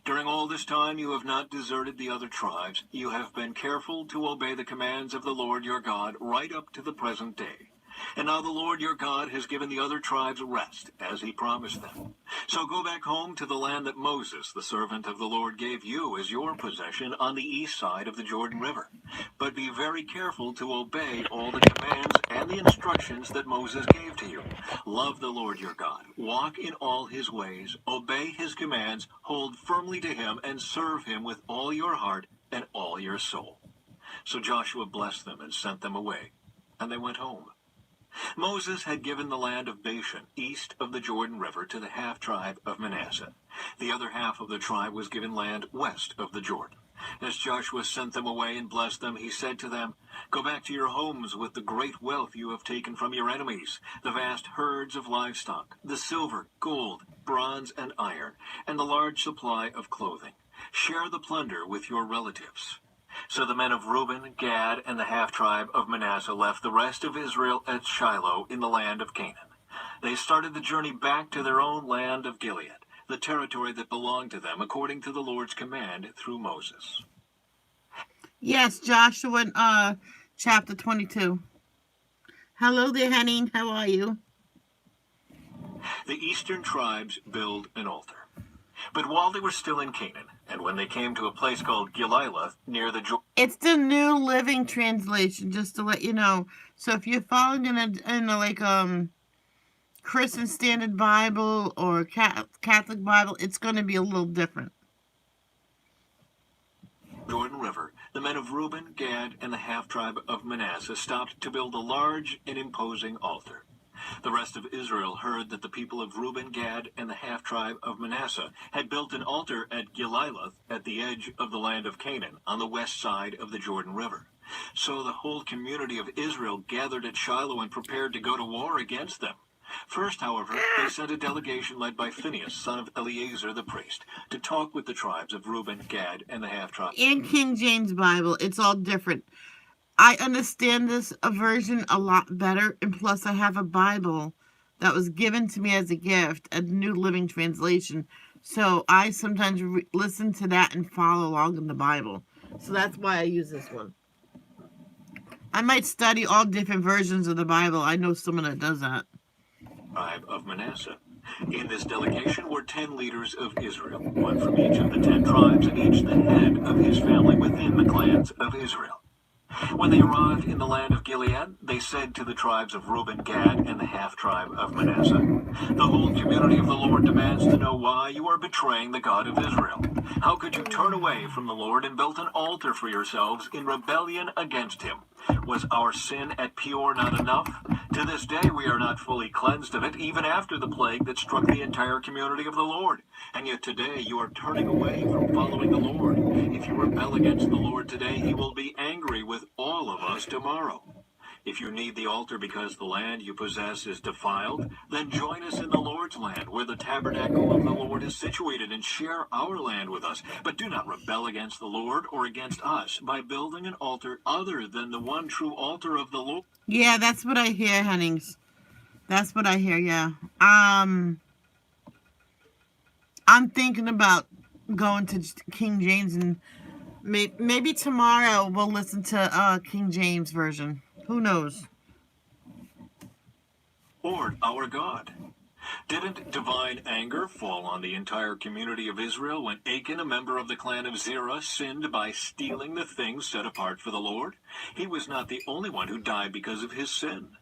During all this time you have not deserted the other tribes. You have been careful to obey the commands of the Lord your God right up to the present day. And now the Lord your God has given the other tribes rest, as he promised them. So go back home to the land that Moses, the servant of the Lord, gave you as your possession on the east side of the Jordan River. But be very careful to obey all the commands and the instructions that Moses gave to you. Love the Lord your God. Walk in all his ways. Obey his commands. Hold firmly to him and serve him with all your heart and all your soul." So Joshua blessed them and sent them away, and they went home. Moses had given the land of Bashan, east of the Jordan River, to the half-tribe of Manasseh. The other half of the tribe was given land west of the Jordan. As Joshua sent them away and blessed them, he said to them, "Go back to your homes with the great wealth you have taken from your enemies, the vast herds of livestock, the silver, gold, bronze, and iron, and the large supply of clothing. Share the plunder with your relatives." So the men of Reuben, Gad, and the half-tribe of Manasseh left the rest of Israel at Shiloh in the land of Canaan. They started the journey back to their own land of Gilead, the territory that belonged to them according to the Lord's command through Moses. Yes, Joshua, chapter 22. Hello there, Henning. How are you? The eastern tribes build an altar. But while they were still in Canaan, and when they came to a place called Gililah near the Jordan... It's the New Living Translation, just to let you know. So if you're following in a Christian Standard Bible or Catholic Bible, it's going to be a little different. Jordan River, the men of Reuben, Gad, and the half-tribe of Manasseh stopped to build a large and imposing altar. The rest of Israel heard that the people of Reuben, Gad, and the half-tribe of Manasseh had built an altar at Gililah at the edge of the land of Canaan on the west side of the Jordan River. So the whole community of Israel gathered at Shiloh and prepared to go to war against them. First, however, they sent a delegation led by Phinehas, son of Eleazar the priest, to talk with the tribes of Reuben, Gad, and the half-tribe. In King James Bible, it's all different. I understand this version a lot better, and plus I have a Bible that was given to me as a gift, a New Living Translation. So I sometimes listen to that and follow along in the Bible. So that's why I use this one. I might study all different versions of the Bible. I know someone that does that. Tribe of Manasseh. In this delegation were 10 leaders of Israel, one from each of the 10 tribes, and each the head of his family within the clans of Israel. When they arrived in the land of Gilead, they said to the tribes of Reuben, Gad, and the half-tribe of Manasseh, "The whole community of the Lord demands to know why you are betraying the God of Israel. How could you turn away from the Lord and build an altar for yourselves in rebellion against him? Was our sin at Peor not enough? To this day we are not fully cleansed of it, even after the plague that struck the entire community of the Lord. And yet today you are turning away from following the Lord. If you rebel against the Lord today, he will be angry with all of us tomorrow." If you need the altar because the land you possess is defiled, then join us in the Lord's land, where the tabernacle of the Lord is situated, and share our land with us. But do not rebel against the Lord or against us by building an altar other than the one true altar of the Lord. Yeah, that's what I hear, Hennings. That's what I hear, yeah. I'm thinking about going to King James, and maybe tomorrow we'll listen to King James version. Who knows? Lord, our God. Didn't divine anger fall on the entire community of Israel when Achan, a member of the clan of Zerah, sinned by stealing the things set apart for the Lord? He was not the only one who died because of his sin.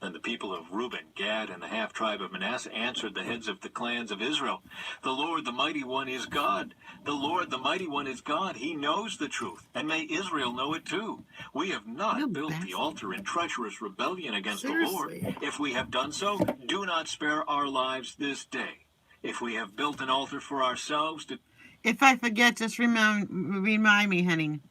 Then the people of Reuben, Gad, and the half-tribe of Manasseh answered the heads of the clans of Israel, "The Lord, the Mighty One, is God. The Lord, the Mighty One, is God. He knows the truth, and may Israel know it too. We have not built the altar in treacherous rebellion against the Lord. If we have done so, do not spare our lives this day. If we have built an altar for ourselves If I forget, just remind me, Henning.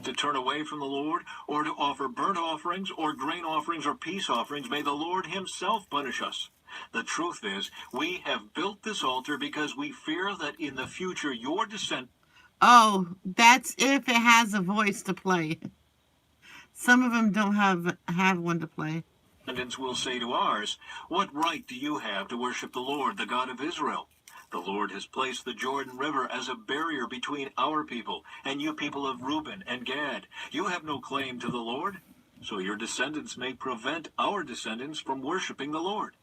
To turn away from the Lord, or to offer burnt offerings, or grain offerings, or peace offerings, may the Lord himself punish us. The truth is, we have built this altar because we fear that in the future your descendants..." Oh, that's if it has a voice to play. Some of them don't have one to play. "Descendants will say to ours, 'What right do you have to worship the Lord, the God of Israel? The Lord has placed the Jordan River as a barrier between our people and you people of Reuben and Gad. You have no claim to the Lord, so your descendants may prevent our descendants from worshiping the Lord.'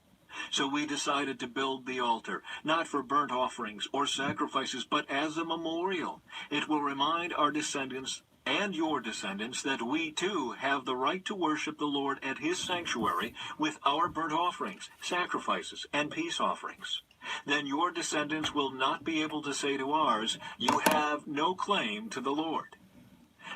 So we decided to build the altar, not for burnt offerings or sacrifices, but as a memorial. It will remind our descendants and your descendants that we too have the right to worship the Lord at his sanctuary with our burnt offerings, sacrifices, and peace offerings. Then your descendants will not be able to say to ours, 'You have no claim to the Lord.'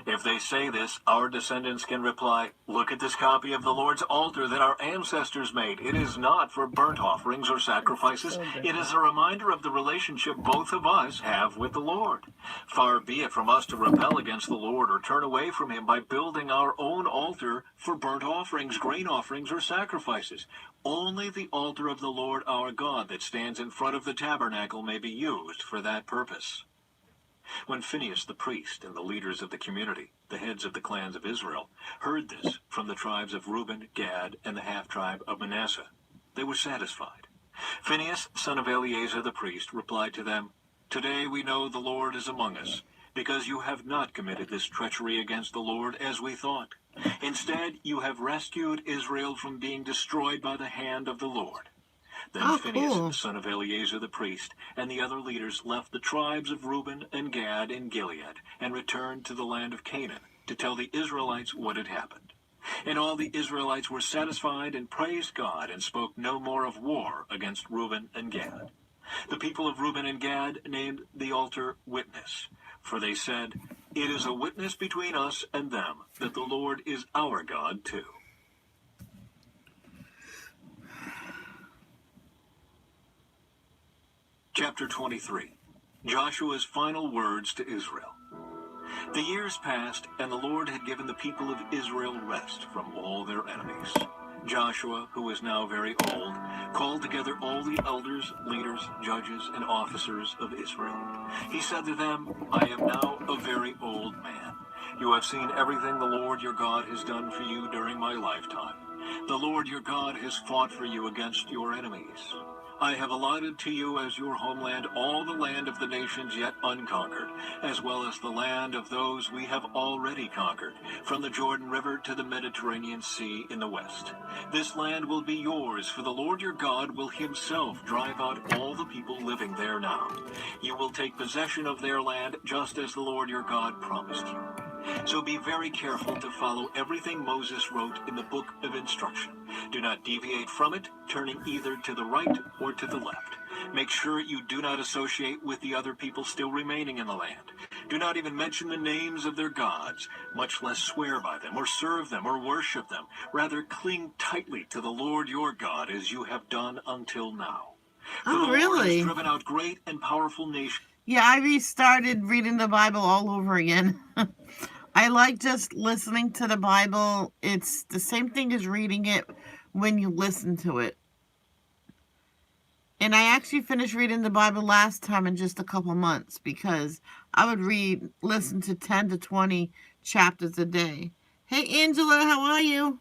If they say this, our descendants can reply, 'Look at this copy of the Lord's altar that our ancestors made. It is not for burnt offerings or sacrifices. It is a reminder of the relationship both of us have with the Lord. Far be it from us to rebel against the Lord or turn away from him by building our own altar for burnt offerings, grain offerings, or sacrifices. Only the altar of the Lord our God that stands in front of the tabernacle may be used for that purpose." When Phinehas the priest and the leaders of the community, the heads of the clans of Israel, heard this from the tribes of Reuben, Gad, and the half-tribe of Manasseh, they were satisfied. Phinehas, son of Eleazar the priest, replied to them, "Today we know the Lord is among us, because you have not committed this treachery against the Lord as we thought. Instead, you have rescued Israel from being destroyed by the hand of the Lord." Then Phinehas, son of Eleazar the priest, and the other leaders left the tribes of Reuben and Gad in Gilead, and returned to the land of Canaan to tell the Israelites what had happened. And all the Israelites were satisfied and praised God, and spoke no more of war against Reuben and Gad. The people of Reuben and Gad named the altar Witness, for they said, "It is a witness between us and them, that the Lord is our God too." Chapter 23. Joshua's final words to Israel. The years passed, and the Lord had given the people of Israel rest from all their enemies. Joshua, who was now very old, called together all the elders, leaders, judges, and officers of Israel. He said to them, "I am now a very old man. You have seen everything the Lord your God has done for you during my lifetime. The Lord your God has fought for you against your enemies. I have allotted to you as your homeland all the land of the nations yet unconquered, as well as the land of those we have already conquered, from the Jordan River to the Mediterranean Sea in the west. This land will be yours, for the Lord your God will himself drive out all the people living there now. You will take possession of their land just as the Lord your God promised you. So be very careful to follow everything Moses wrote in the book of instruction. Do not deviate from it, turning either to the right or to the left. Make sure you do not associate with the other people still remaining in the land. Do not even mention the names of their gods, much less swear by them or serve them or worship them. Rather, cling tightly to the Lord your God as you have done until now. For the Lord has driven out great and powerful nations. Yeah, I restarted reading the Bible all over again. I like just listening to the Bible. It's the same thing as reading it when you listen to it. And I actually finished reading the Bible last time in just a couple months because I would listen to 10 to 20 chapters a day. Hey, Angela, how are you?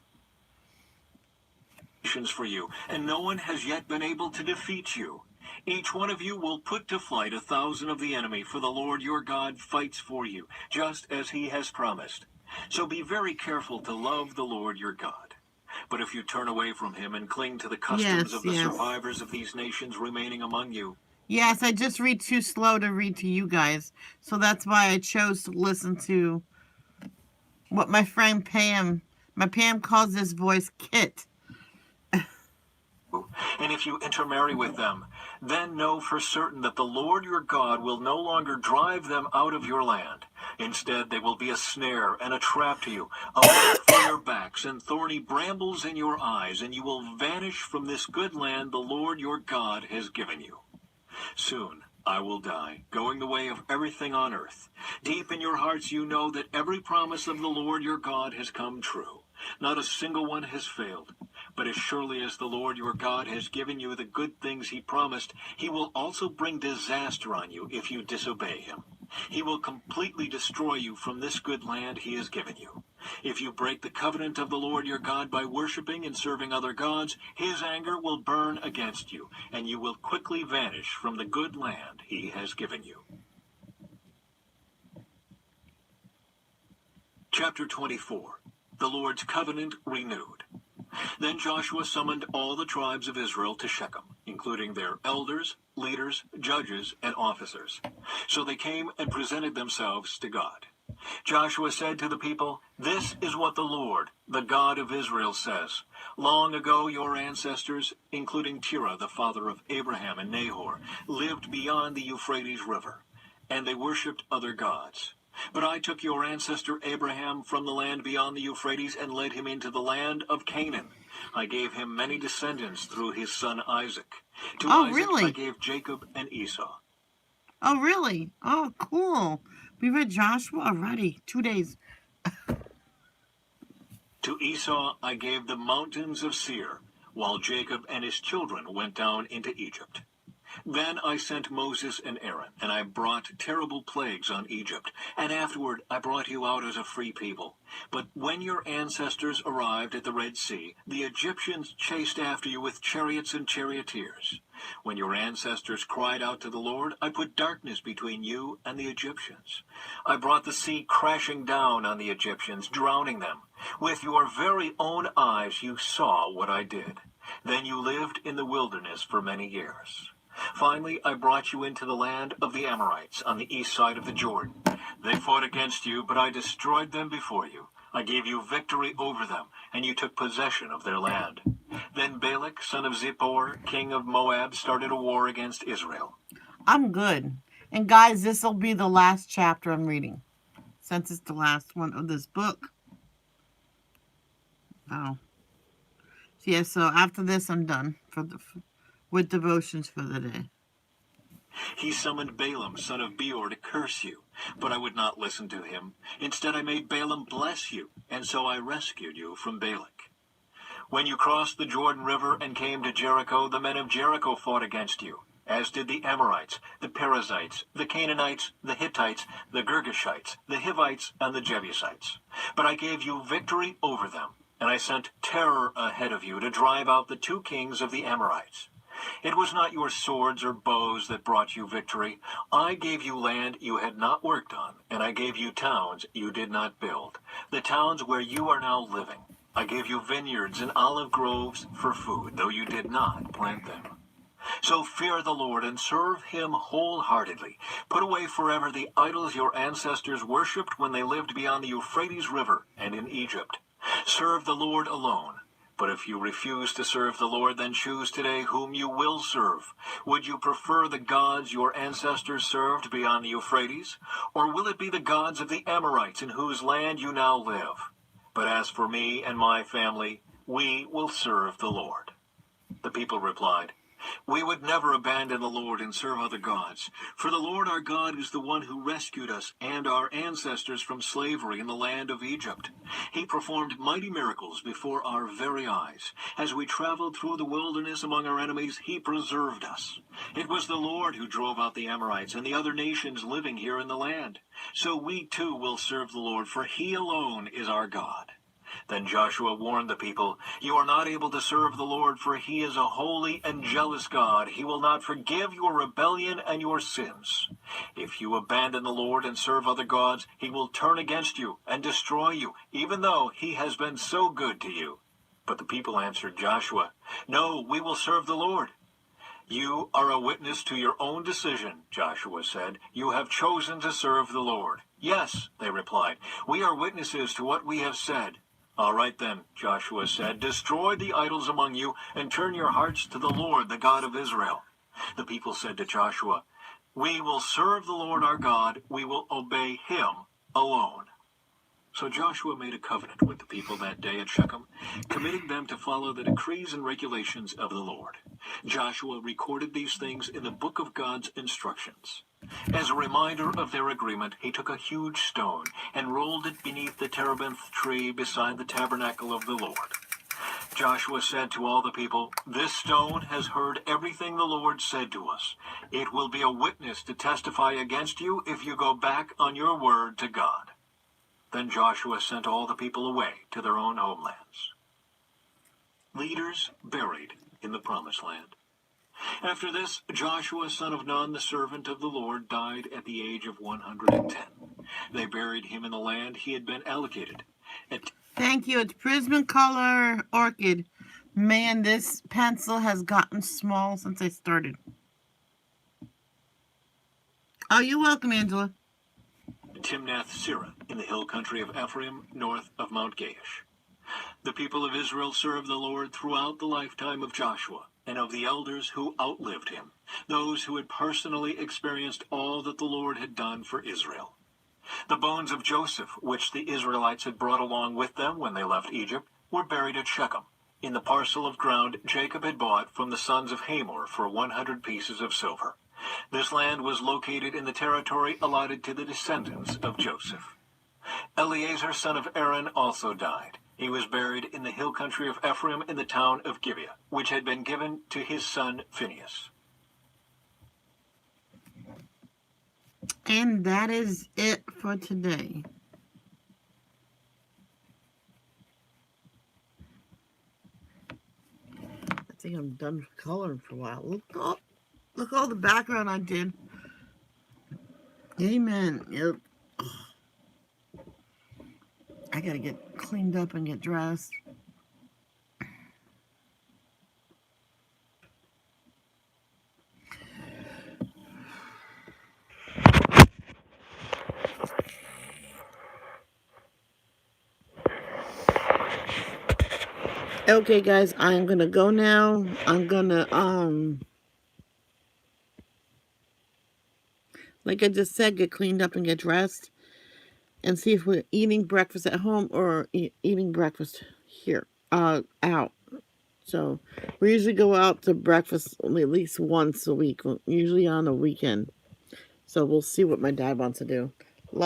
For you, and no one has yet been able to defeat you. Each one of you will put to flight 1,000 of the enemy, for the Lord your God fights for you, just as he has promised. So be very careful to love the Lord your God. But if you turn away from him and cling to the customs of the survivors of these nations remaining among you. Yes, I just read too slow to read to you guys. So that's why I chose to listen to what my friend Pam calls this voice Kit. And if you intermarry with them, then know for certain that the Lord your God will no longer drive them out of your land. Instead, they will be a snare and a trap to you, a net for your backs and thorny brambles in your eyes, and you will vanish from this good land the Lord your God has given you. Soon I will die, going the way of everything on earth. Deep in your hearts you know that every promise of the Lord your God has come true. Not a single one has failed. But as surely as the Lord your God has given you the good things he promised, he will also bring disaster on you if you disobey him. He will completely destroy you from this good land he has given you. If you break the covenant of the Lord your God by worshiping and serving other gods, his anger will burn against you, and you will quickly vanish from the good land he has given you. Chapter 24. The Lord's Covenant Renewed. Then Joshua summoned all the tribes of Israel to Shechem, including their elders, leaders, judges, and officers. So they came and presented themselves to God. Joshua said to the people, "This is what the Lord, the God of Israel, says. Long ago your ancestors, including Terah, the father of Abraham and Nahor, lived beyond the Euphrates River, and they worshipped other gods. But I took your ancestor Abraham from the land beyond the Euphrates and led him into the land of Canaan. I gave him many descendants through his son Isaac. To Isaac really? I gave Jacob and Esau." Oh, really? Oh, cool. We read Joshua already. 2 days. To Esau I gave the mountains of Seir, while Jacob and his children went down into Egypt. Then I sent Moses and Aaron, and I brought terrible plagues on Egypt, and afterward I brought you out as a free people. But when your ancestors arrived at the Red Sea, the Egyptians chased after you with chariots and charioteers. When your ancestors cried out to the Lord, I put darkness between you and the Egyptians. I brought the sea crashing down on the Egyptians, drowning them. With your very own eyes you saw what I did. Then you lived in the wilderness for many years. Finally, I brought you into the land of the Amorites on the east side of the Jordan. They fought against you, but I destroyed them before you. I gave you victory over them, and you took possession of their land. Then Balak, son of Zippor, king of Moab, started a war against Israel. I'm good. And guys, this will be the last chapter I'm reading, since it's the last one of this book. Oh. Yeah, so after this, I'm done with devotions for the day. He summoned Balaam, son of Beor, to curse you, but I would not listen to him. Instead, I made Balaam bless you, and so I rescued you from Balak. When you crossed the Jordan River and came to Jericho, the men of Jericho fought against you, as did the Amorites, the Perizzites, the Canaanites, the Hittites, the Girgashites, the Hivites, and the Jebusites. But I gave you victory over them, and I sent terror ahead of you to drive out the 2 kings of the Amorites. It was not your swords or bows that brought you victory. I gave you land you had not worked on, and I gave you towns you did not build, the towns where you are now living. I gave you vineyards and olive groves for food, though you did not plant them. So fear the Lord and serve him wholeheartedly. Put away forever the idols your ancestors worshipped when they lived beyond the Euphrates River and in Egypt. Serve the Lord alone. But if you refuse to serve the Lord, then choose today whom you will serve. Would you prefer the gods your ancestors served beyond the Euphrates? Or will it be the gods of the Amorites in whose land you now live? But as for me and my family, we will serve the Lord." The people replied, We would never abandon the Lord and serve other gods, for the Lord our God is the one who rescued us and our ancestors from slavery in the land of Egypt. He performed mighty miracles before our very eyes. As we traveled through the wilderness among our enemies, he preserved us. It was the Lord who drove out the Amorites and the other nations living here in the land. So we too will serve the Lord, for he alone is our God. Then Joshua warned the people, "You are not able to serve the Lord, for he is a holy and jealous God. He will not forgive your rebellion and your sins. If you abandon the Lord and serve other gods, he will turn against you and destroy you, even though he has been so good to you." But the people answered Joshua, "No, we will serve the Lord." "You are a witness to your own decision," Joshua said. "You have chosen to serve the Lord." "Yes," they replied, "we are witnesses to what we have said." "All right then," Joshua said, "destroy the idols among you and turn your hearts to the Lord, the God of Israel." The people said to Joshua, "We will serve the Lord our God. We will obey him alone." So Joshua made a covenant with the people that day at Shechem, committing them to follow the decrees and regulations of the Lord. Joshua recorded these things in the book of God's instructions. As a reminder of their agreement, he took a huge stone and rolled it beneath the terebinth tree beside the tabernacle of the Lord. Joshua said to all the people, "This stone has heard everything the Lord said to us. It will be a witness to testify against you if you go back on your word to God." Then Joshua sent all the people away to their own homelands. Leaders buried in the Promised Land. After this, Joshua, son of Nun, the servant of the Lord, died at the age of 110. They buried him in the land he had been allocated. Thank you. It's Prismacolor Orchid. Man, this pencil has gotten small since I started. Oh, you're welcome, Angela. Timnath-Serah in the hill country of Ephraim, north of Mount Gaish. The people of Israel served the Lord throughout the lifetime of Joshua and of the elders who outlived him, those who had personally experienced all that the Lord had done for Israel. The bones of Joseph, which the Israelites had brought along with them when they left Egypt, were buried at Shechem, in the parcel of ground Jacob had bought from the sons of Hamor for 100 pieces of silver. This land was located in the territory allotted to the descendants of Joseph. Eleazar, son of Aaron, also died. He was buried in the hill country of Ephraim in the town of Gibeah, which had been given to his son Phinehas. And that is it for today. I think I'm done coloring for a while. Look all the background I did. Amen. Yep. I gotta get cleaned up and get dressed. Okay, guys, I'm gonna go now. I'm gonna like I just said, get cleaned up and get dressed, and see if we're eating breakfast at home or eating breakfast here, out. So we usually go out to breakfast at least once a week, usually on a weekend. So we'll see what my dad wants to do.